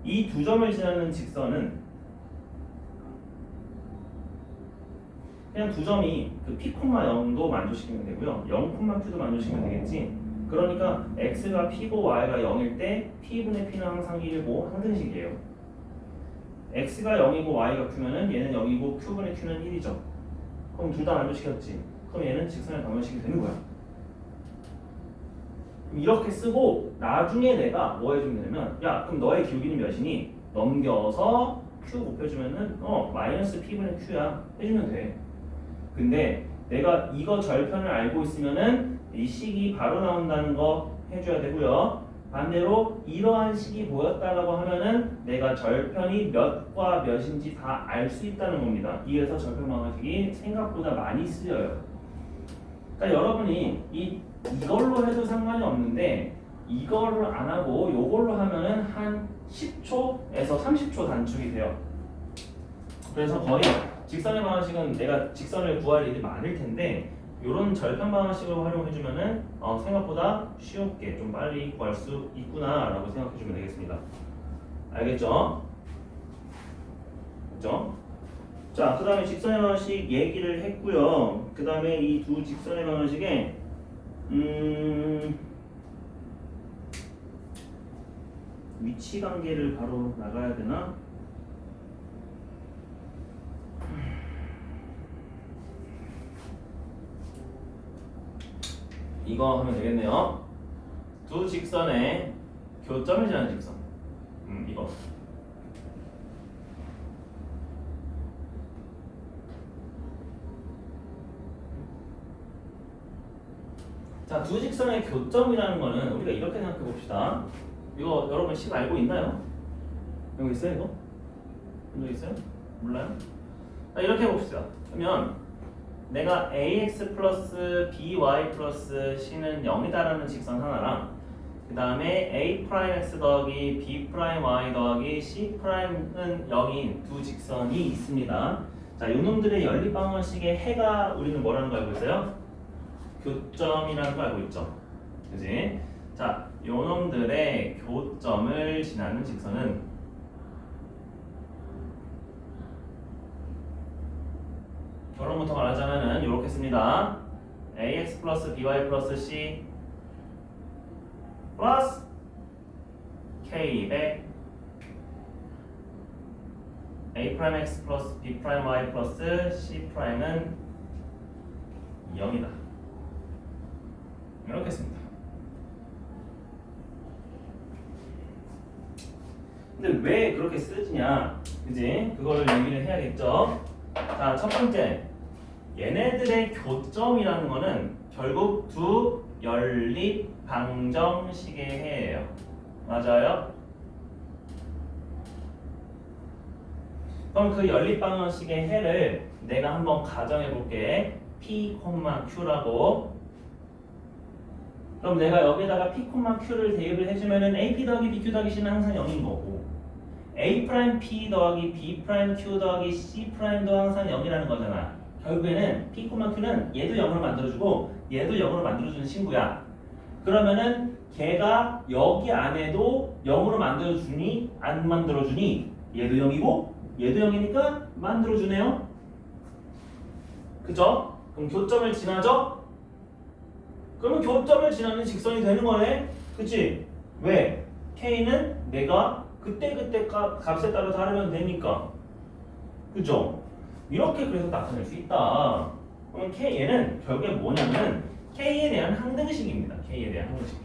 이 두 점을 지나는 직선은 그냥 두 점이 그 p, 0도 만족시키면 되고요, 0, q도 만족시키면 되겠지. 그러니까 x가 p고 y가 0일 때 p분의 p는 항상 1이고 항등식이에요. x가 0이고 y가 q면은 얘는 0이고 q분의 q는 1이죠. 그럼 둘 다 만족시켰지. 그럼 얘는 직선의 방정식이 되는 거야. 이렇게 쓰고 나중에 내가 뭐 해주면 되냐면, 야, 그럼 너의 기울기는 몇이니? 넘겨서 q 곱해주면은 마이너스 p분의 q야 해주면 돼. 근데 내가 이거 절편을 알고 있으면은 이 식이 바로 나온다는 거 해줘야 되고요. 반대로 이러한 식이 보였다라고 하면은 내가 절편이 몇과 몇인지 다 알 수 있다는 겁니다. 이래서 절편 방정식이 생각보다 많이 쓰여요. 그러니까 여러분이 이걸로 해도 상관이 없는데, 이거를 안 하고 이걸로 하면은 한 10초에서 30초 단축이 돼요. 그래서 거의 직선의 방정식은 내가 직선을 구할 일이 많을 텐데, 이런 절편 방정식을 활용해주면은 생각보다 쉽게 좀 빨리 구할 수 있구나라고 생각해주면 되겠습니다. 알겠죠? 그렇죠? 자, 그 다음에 직선의 방정식 얘기를 했고요. 그 다음에 이 두 직선의 방정식에 위치 관계를 바로 나가야 되나? 이거 하면 되겠네요. 두 직선의 교점을 지나는 직선. 이거. 자, 두 직선의 교점이라는 거는 우리가 이렇게 생각해 봅시다. 이거 여러분 식 알고 있나요? 이거 있어요, 이거? 이거 있어요? 몰라요? 자, 이렇게 해봅시다. 그러면 내가 ax 플러스 by 플러스 c는 0이다라는 직선 하나랑, 그 다음에 a 프라임 x 더하기 b 프라임 y 더하기 c 프라임은 0인 두 직선이 있습니다. 자, 요놈들의 연립 방정식의 해가 우리는 뭐라는 거 알고 있어요? 교점이라는 거 알고 있죠? 그지? 자, 요놈들의 교점을 지나는 직선은 결론부터 말하자면은 이렇게 씁니다. ax 플러스 by 플러스 c 플러스 k100 a 프라임 x 플러스 b 프라임 y 플러스 c 프라임은 0이다. 이렇게 씁니다. 근데 왜 그렇게 쓰지냐, 그지? 그거를 얘기를 해야겠죠. 자, 첫 번째, 얘네들의 교점이라는 거는 결국 두 연립 방정식의 해예요. 맞아요? 그럼 그 연립방정식의 해를 내가 한번 가정해 볼게. P, Q라고. 그럼 내가 여기다가 P, Q를 대입을 해주면은 AP 더하기 BQ 더하기 C는 항상 0인 거고 A 프라임 P 더하기 B 프라임 Q 더하기 C 프라임도 항상 0이라는 거잖아. 결국에는 P, Q는 얘도 0으로 만들어주고 얘도 0으로 만들어주는 친구야. 그러면은 걔가 여기 안에도 0으로 만들어주니 안 만들어주니 얘도 0이고 얘도 0이니까 만들어주네요. 그죠? 그럼 교점을 지나죠? 그러면 교점을 지나는 직선이 되는 거네. 그치? 왜? K는 내가 그때그때 값에 따라 다르면 되니까. 그죠? 이렇게 그래서 나타낼 수 있다. 그러면 얘는 결국에 뭐냐면 K에 대한 항등식입니다. K에 대한 항등식.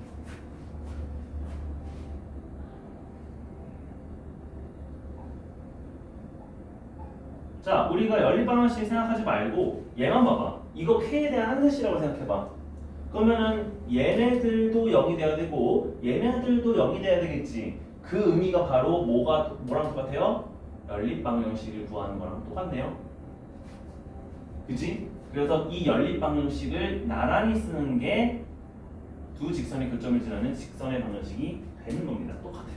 자, 우리가 연립방정식 생각하지 말고 얘만 봐봐. 이거 K에 대한 항등식이라고 생각해봐. 그러면은 얘네들도 0이 돼야 되고 얘네들도 0이 돼야 되겠지. 그 의미가 바로 뭐랑 똑같아요? 연립방정식을 구하는 거랑 똑같네요. 그치? 그래서 이 연립방정식을 나란히 쓰는 게 두 직선의 교점을 지나는 직선의 방정식이 되는 겁니다. 똑같아요.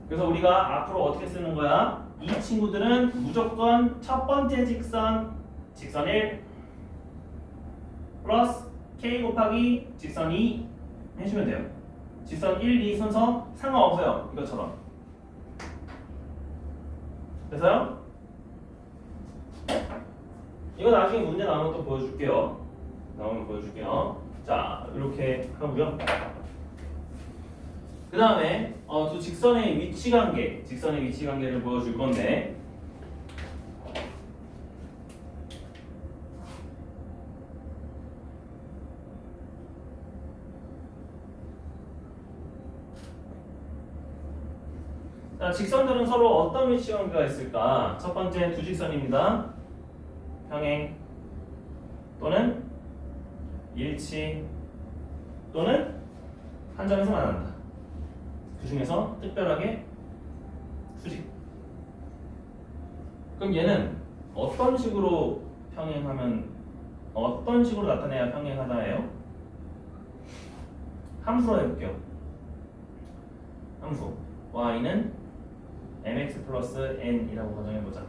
그래서 우리가 앞으로 어떻게 쓰는 거야? 이 친구들은 무조건 첫 번째 직선 1 플러스 K 곱하기 직선 2 해주면 돼요. 직선 1, 2 순서 상관없어요. 이것처럼. 됐어요? 이거 나중에 문제 나오면 또 보여줄게요. 자, 이렇게 하고요. 그 다음에 두 직선의 위치 관계를 보여줄 건데 자, 직선들은 서로 어떤 위치 관계가 있을까? 첫 번째 두 직선입니다. 평행 또는 일치 또는 한 점에서 만난다. 그 중에서 특별하게 수직. 그럼 얘는 어떤 식으로 나타내야 평행하다예요? 함수로 해볼게요. 함수 y는 mx 플러스 n이라고 가정해보자.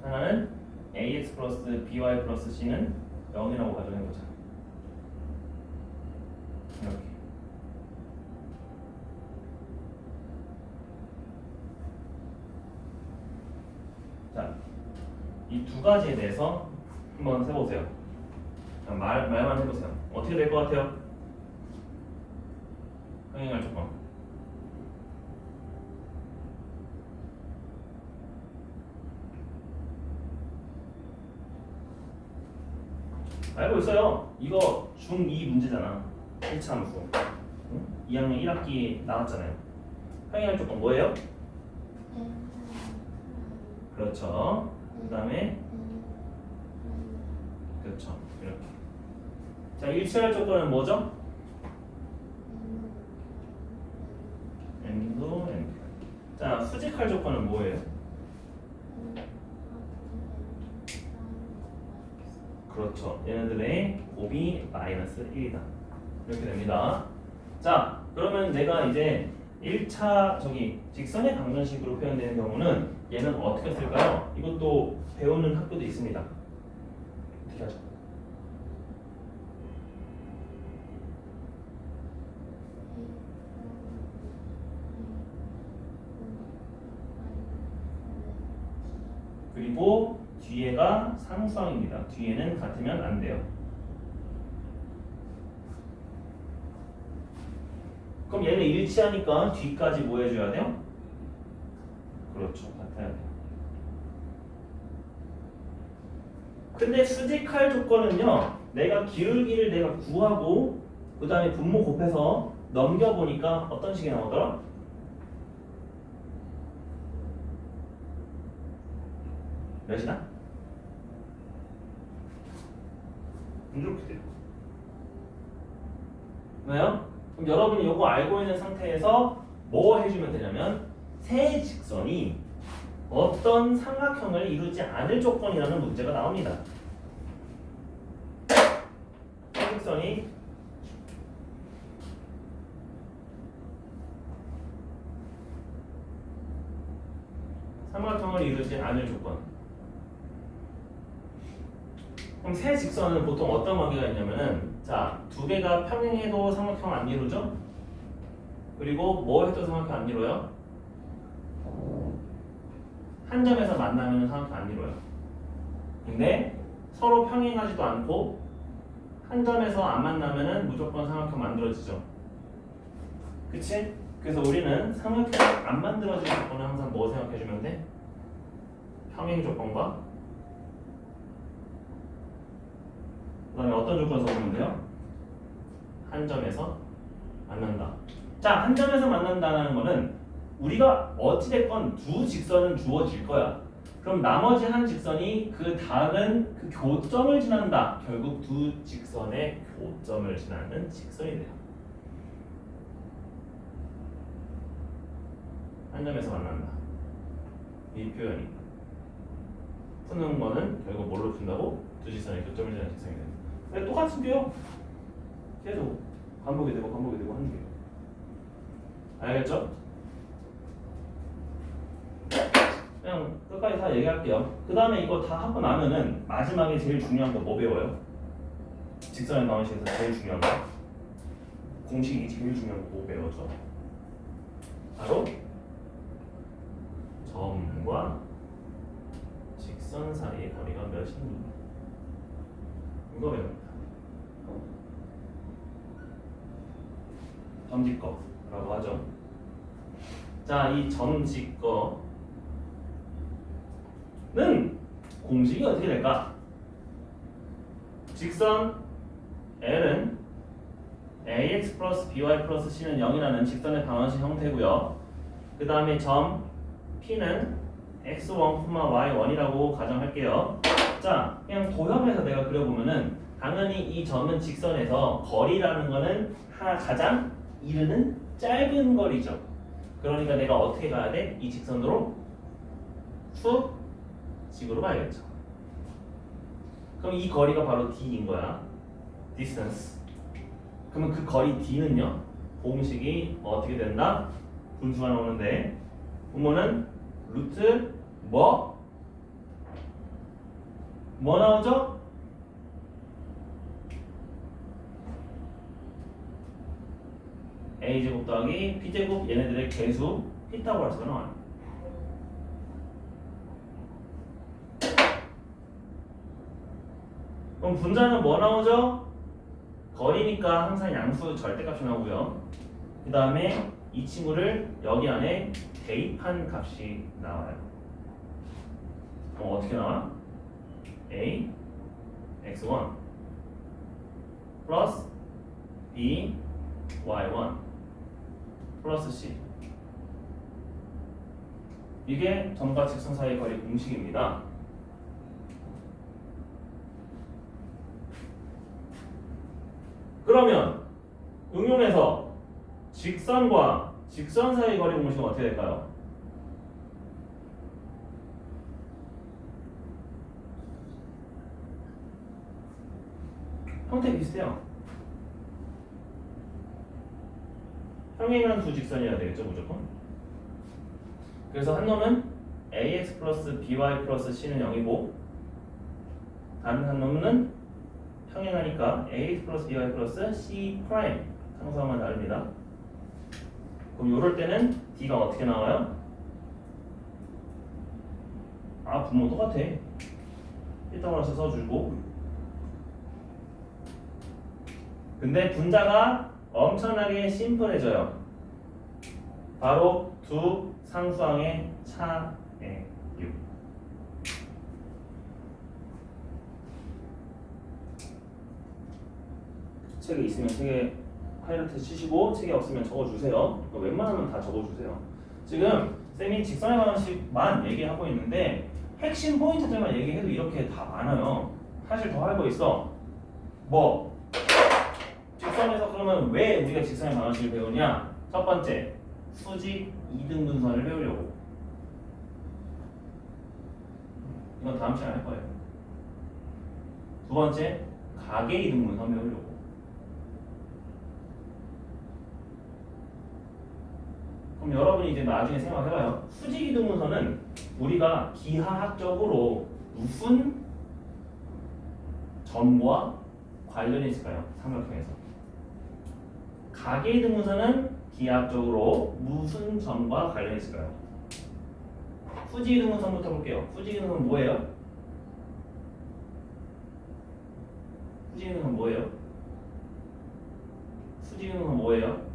하나는 ax 플러스 by 플러스 c는 0이라고 가정해보자. 이렇게. 자, 이 두 가지에 대해서 한번 해보세요. 자, 말만 해보세요. 어떻게 될 것 같아요? 평행할 조건. 알고 있어요. 이거 중2 문제잖아. 1차 함수. 응? 2학년 1학기 나왔잖아요. 평행할 조건 뭐예요? 그렇죠. 그 다음에 그렇죠. 이렇게. 자, 일치할 조건은 뭐죠? n도 n. 자, 수직할 조건은 뭐예요? 그렇죠. 얘네들의 곱이 마이너스 1이다. 이렇게 됩니다. 자, 그러면 내가 이제 1차 직선의 방정식으로 표현되는 경우는 얘는 어떻게 쓸까요? 이것도 배우는 학교도 있습니다. 어떻게 하죠? 그리고 뒤에가 상수항입니다. 뒤에는 같으면 안 돼요. 그럼 얘는 일치하니까 뒤까지 뭐 해줘야 돼요? 그렇죠. 같아야 돼요. 근데 수직할 조건은요. 내가 기울기를 내가 구하고 그 다음에 분모 곱해서 넘겨보니까 어떤 식이 나오더라? 몇이다? 이렇게 돼요. 왜요? 그럼 여러분이 이거 알고 있는 상태에서 뭐 해주면 되냐면 세 직선이 어떤 삼각형을 이루지 않을 조건이라는 문제가 나옵니다. 세 직선이 삼각형을 이루지 않을 조건. 그럼 세 직선은 보통 어떤 관계가 있냐면은 자, 두 개가 평행해도 삼각형 안 이루죠? 그리고 뭐 해도 삼각형 안 이루어요? 한 점에서 만나면 삼각형 안 이루어요. 근데 서로 평행하지도 않고 한 점에서 안 만나면은 무조건 삼각형 만들어지죠. 그치? 그래서 우리는 삼각형 안 만들어질 조건은 항상 뭐 생각해주면 돼? 평행 조건과 그 다음에 어떤 조건 써보면 돼요? 한 점에서 만난다. 자, 한 점에서 만난다는 거는 우리가 어찌됐건 두 직선은 주어질 거야. 그럼 나머지 한 직선이 그 다른 그 교점을 지난다. 결국 두 직선의 교점을 지나는 직선이 돼요. 한 점에서 만난다. 이 표현이 푸는 거는 결국 뭘로 푼다고? 두 직선의 교점을 지나는 직선이 돼요. 네, 똑같은 표현. 계속 반복이 되고 하는 게. 알겠죠? 그냥 끝까지 다 얘기할게요. 그 다음에 이거 다 하고 나면은 마지막에 제일 중요한 거 뭐 배워요? 직선의 방정식에서 제일 중요한 거 공식이 제일 중요한 거 뭐 배워죠? 바로 점과 직선 사이의 거리가 몇이니? 이거 배웁니다. 점직거라고 하죠. 자, 이 점직거는 공식이 어떻게 될까? 직선 L은 ax 플러스 by 플러스 c는 0이라는 직선의 방정식 형태고요. 그 다음에 점 P는 x1, y1이라고 가정할게요. 자, 그냥 도형에서 내가 그려보면은 당연히 이 점은 직선에서 거리라는 거는 가장 이르는 짧은 거리죠. 그러니까 내가 어떻게 가야 돼? 이 직선으로 수직으로 가야겠죠. 그럼 이 거리가 바로 d인 거야. distance. 그러면 그 거리 d는요. 공식이 어떻게 된다? 분수가 나오는데 부모는 루트 뭐 나오죠? a제곱 더하기 b제곱 얘네들의 개수 피타고라스가 나와요. 그럼 분자는 뭐 나오죠? 거리니까 항상 양수 절대값이 나오고요. 그 다음에 이 친구를 여기 안에 대입한 값이 나와요. 어떻게 나와? a x1 플러스 b y1 플러스 c. 이게 점과 직선 사이의 거리 공식입니다. 그러면 응용해서 직선과 직선 사이의 거리 공식은 어떻게 될까요? 형태 비슷해요. 평행한 두 직선이어야 되겠죠, 무조건. 그래서 한 놈은 ax 플러스 by 플러스 c는 0이고 다른 한 놈은 평행하니까 ax 플러스 by 플러스 c 프라임 상수함만 다릅니다. 그럼 요럴 때는 d가 어떻게 나와요? 아, 분모 똑같아. 피타고라스 써주고. 근데 분자가 엄청나게 심플해져요. 바로 두 상수항의 차의 6. 책에 있으면 책에 하이라이트 치시고 책에 없으면 적어주세요. 웬만하면 다 적어주세요. 지금 쌤이 직선의 방정식만 얘기하고 있는데 핵심 포인트들만 얘기해도 이렇게 다 많아요. 사실 더 할 거 있어. 뭐 직선에서 그러면 왜 우리가 직선의 방정식을 배우냐? 첫 번째, 수직 이등분선을 배우려고. 이건 다음 시간에 할 거예요. 두 번째, 가계 이등분선 배우려고. 그럼 여러분이 이제 나중에 생각해봐요. 수직 이등분선은 우리가 기하학적으로 무슨 점과 관련이 있을까요? 삼각형에서. 가계 이등분선은 기하학적으로 무슨 점과 관련이 있을까요? 수직 이등분선부터 볼게요. 수직 이등분선 뭐예요? 수직 이등분선 뭐예요? 수직 이등분선 뭐예요?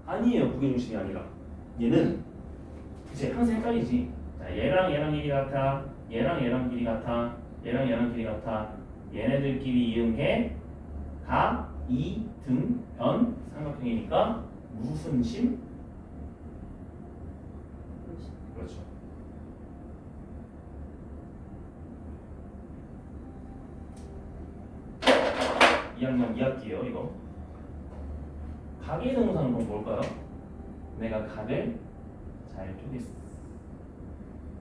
아니에요. 무게중심이 아니라 얘는 이제 항상 헷갈리지. 자, 얘랑 길이 같아, 얘랑 길이 같아, 얘랑 길이 같아. 얘네들끼리 이은 게 다 이등변 삼각형이니까 무슨 심? 그렇죠. 이 학년 2학기예요 이거. 가계 동사는 그럼 뭘까요? 내가 각을 잘 쪼갰어.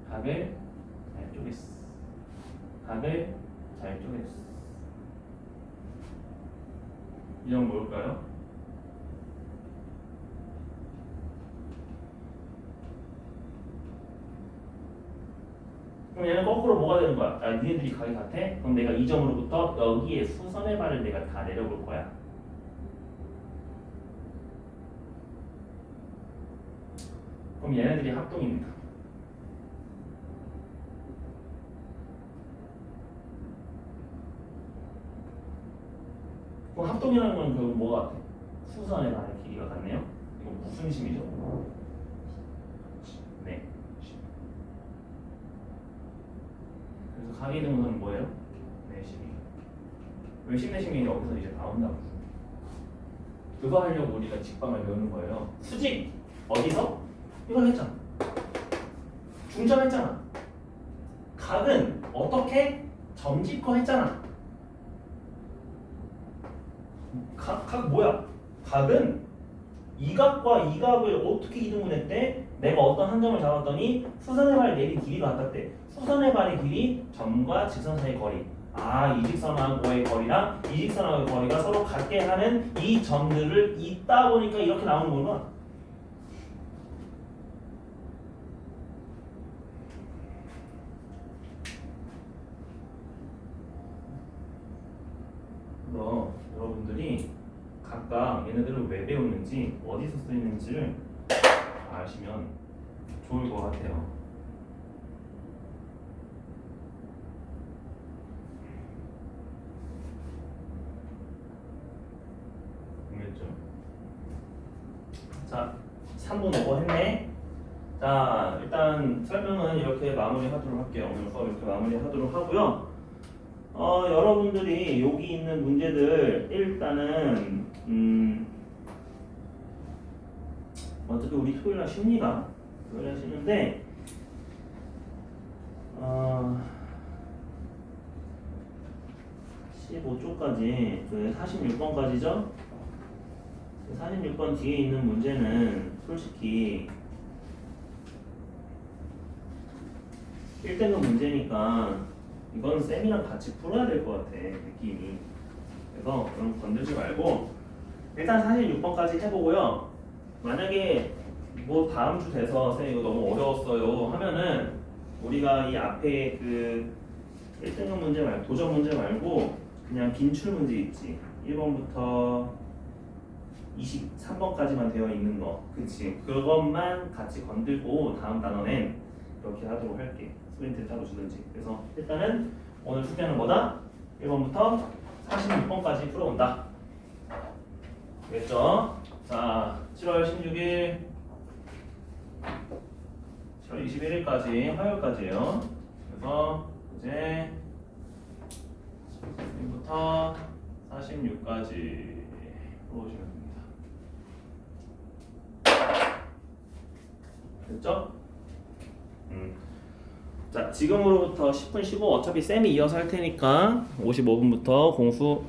각을 잘 쪼갰어. 각을 잘 쪼갰어. 이건 뭘까요? 그럼 얘는 거꾸로 뭐가 되는 거야? 니네들이 각이 같아? 그럼 내가 이 점으로부터 여기에 수선의 발을 내가 다 내려볼 거야. 그럼 얘네들이 합동입니다. 그럼 합동이라는 건 결국 뭐가 같아? 수선의 발의 길이가 같네요. 이거 무슨 심이죠? 네. 그래서 가계 등분선은 뭐예요? 내심이. 왜 심내심이 여기서 이제 나온다고? 그거 하려고 우리가 직방을 배우는 거예요. 수직 어디서? 이걸 했잖아. 중점했잖아. 각은 어떻게 점집거 했잖아. 각 뭐야? 각은 이 각과 이 각을 어떻게 이등분했대? 내가 어떤 한 점을 잡았더니 수선의 발 내린 길이가 같았대. 수선의 발의 길이 점과 직선 사이의 거리. 이 직선하고의 거리랑 이 직선하고의 거리가 서로 같게 하는 이 점들을 잇다 보니까 이렇게 나오는 거구나. 그래서 여러분들이 각각 얘네들을 왜 배우는지 어디서 쓰이는지를 아시면 좋을 것 같아요. 알겠죠? 자, 3분 오버 했네. 자, 일단 설명은 이렇게 마무리하도록 할게요. 오늘 수업 이렇게 마무리하도록 하고요. 여러분들이 여기 있는 문제들 일단은 어차피 우리 토요일날 쉽니다. 토요일날 쉬는데 15초까지 46번까지죠? 46번 뒤에 있는 문제는 솔직히 1등급 문제니까 이건 쌤이랑 같이 풀어야 될 것 같아 느낌이. 그래서 그런 거 건들지 말고 일단 46번까지 해보고요. 만약에 뭐 다음 주 돼서 쌤 이거 너무 어려웠어요 하면은 우리가 이 앞에 그 1등급 문제 말고 도전 문제 말고 그냥 빈출 문제 있지. 1번부터 23번까지만 되어 있는 거, 그치? 그것만 같이 건들고 다음 단원엔 이렇게 하도록 할게. 스프린트 따로 주든지. 그래서 일단은 오늘 숙제는 뭐다? 1번부터 46번까지 풀어온다. 알겠죠? 자, 7월 16일, 7월 21일까지 화요일까지예요. 그래서 이제 1부터 46까지 풀어오시면 됩니다. 됐죠? 자, 지금으로부터 10분 쉬고 어차피 쌤이 이어서 할 테니까 55분부터 공수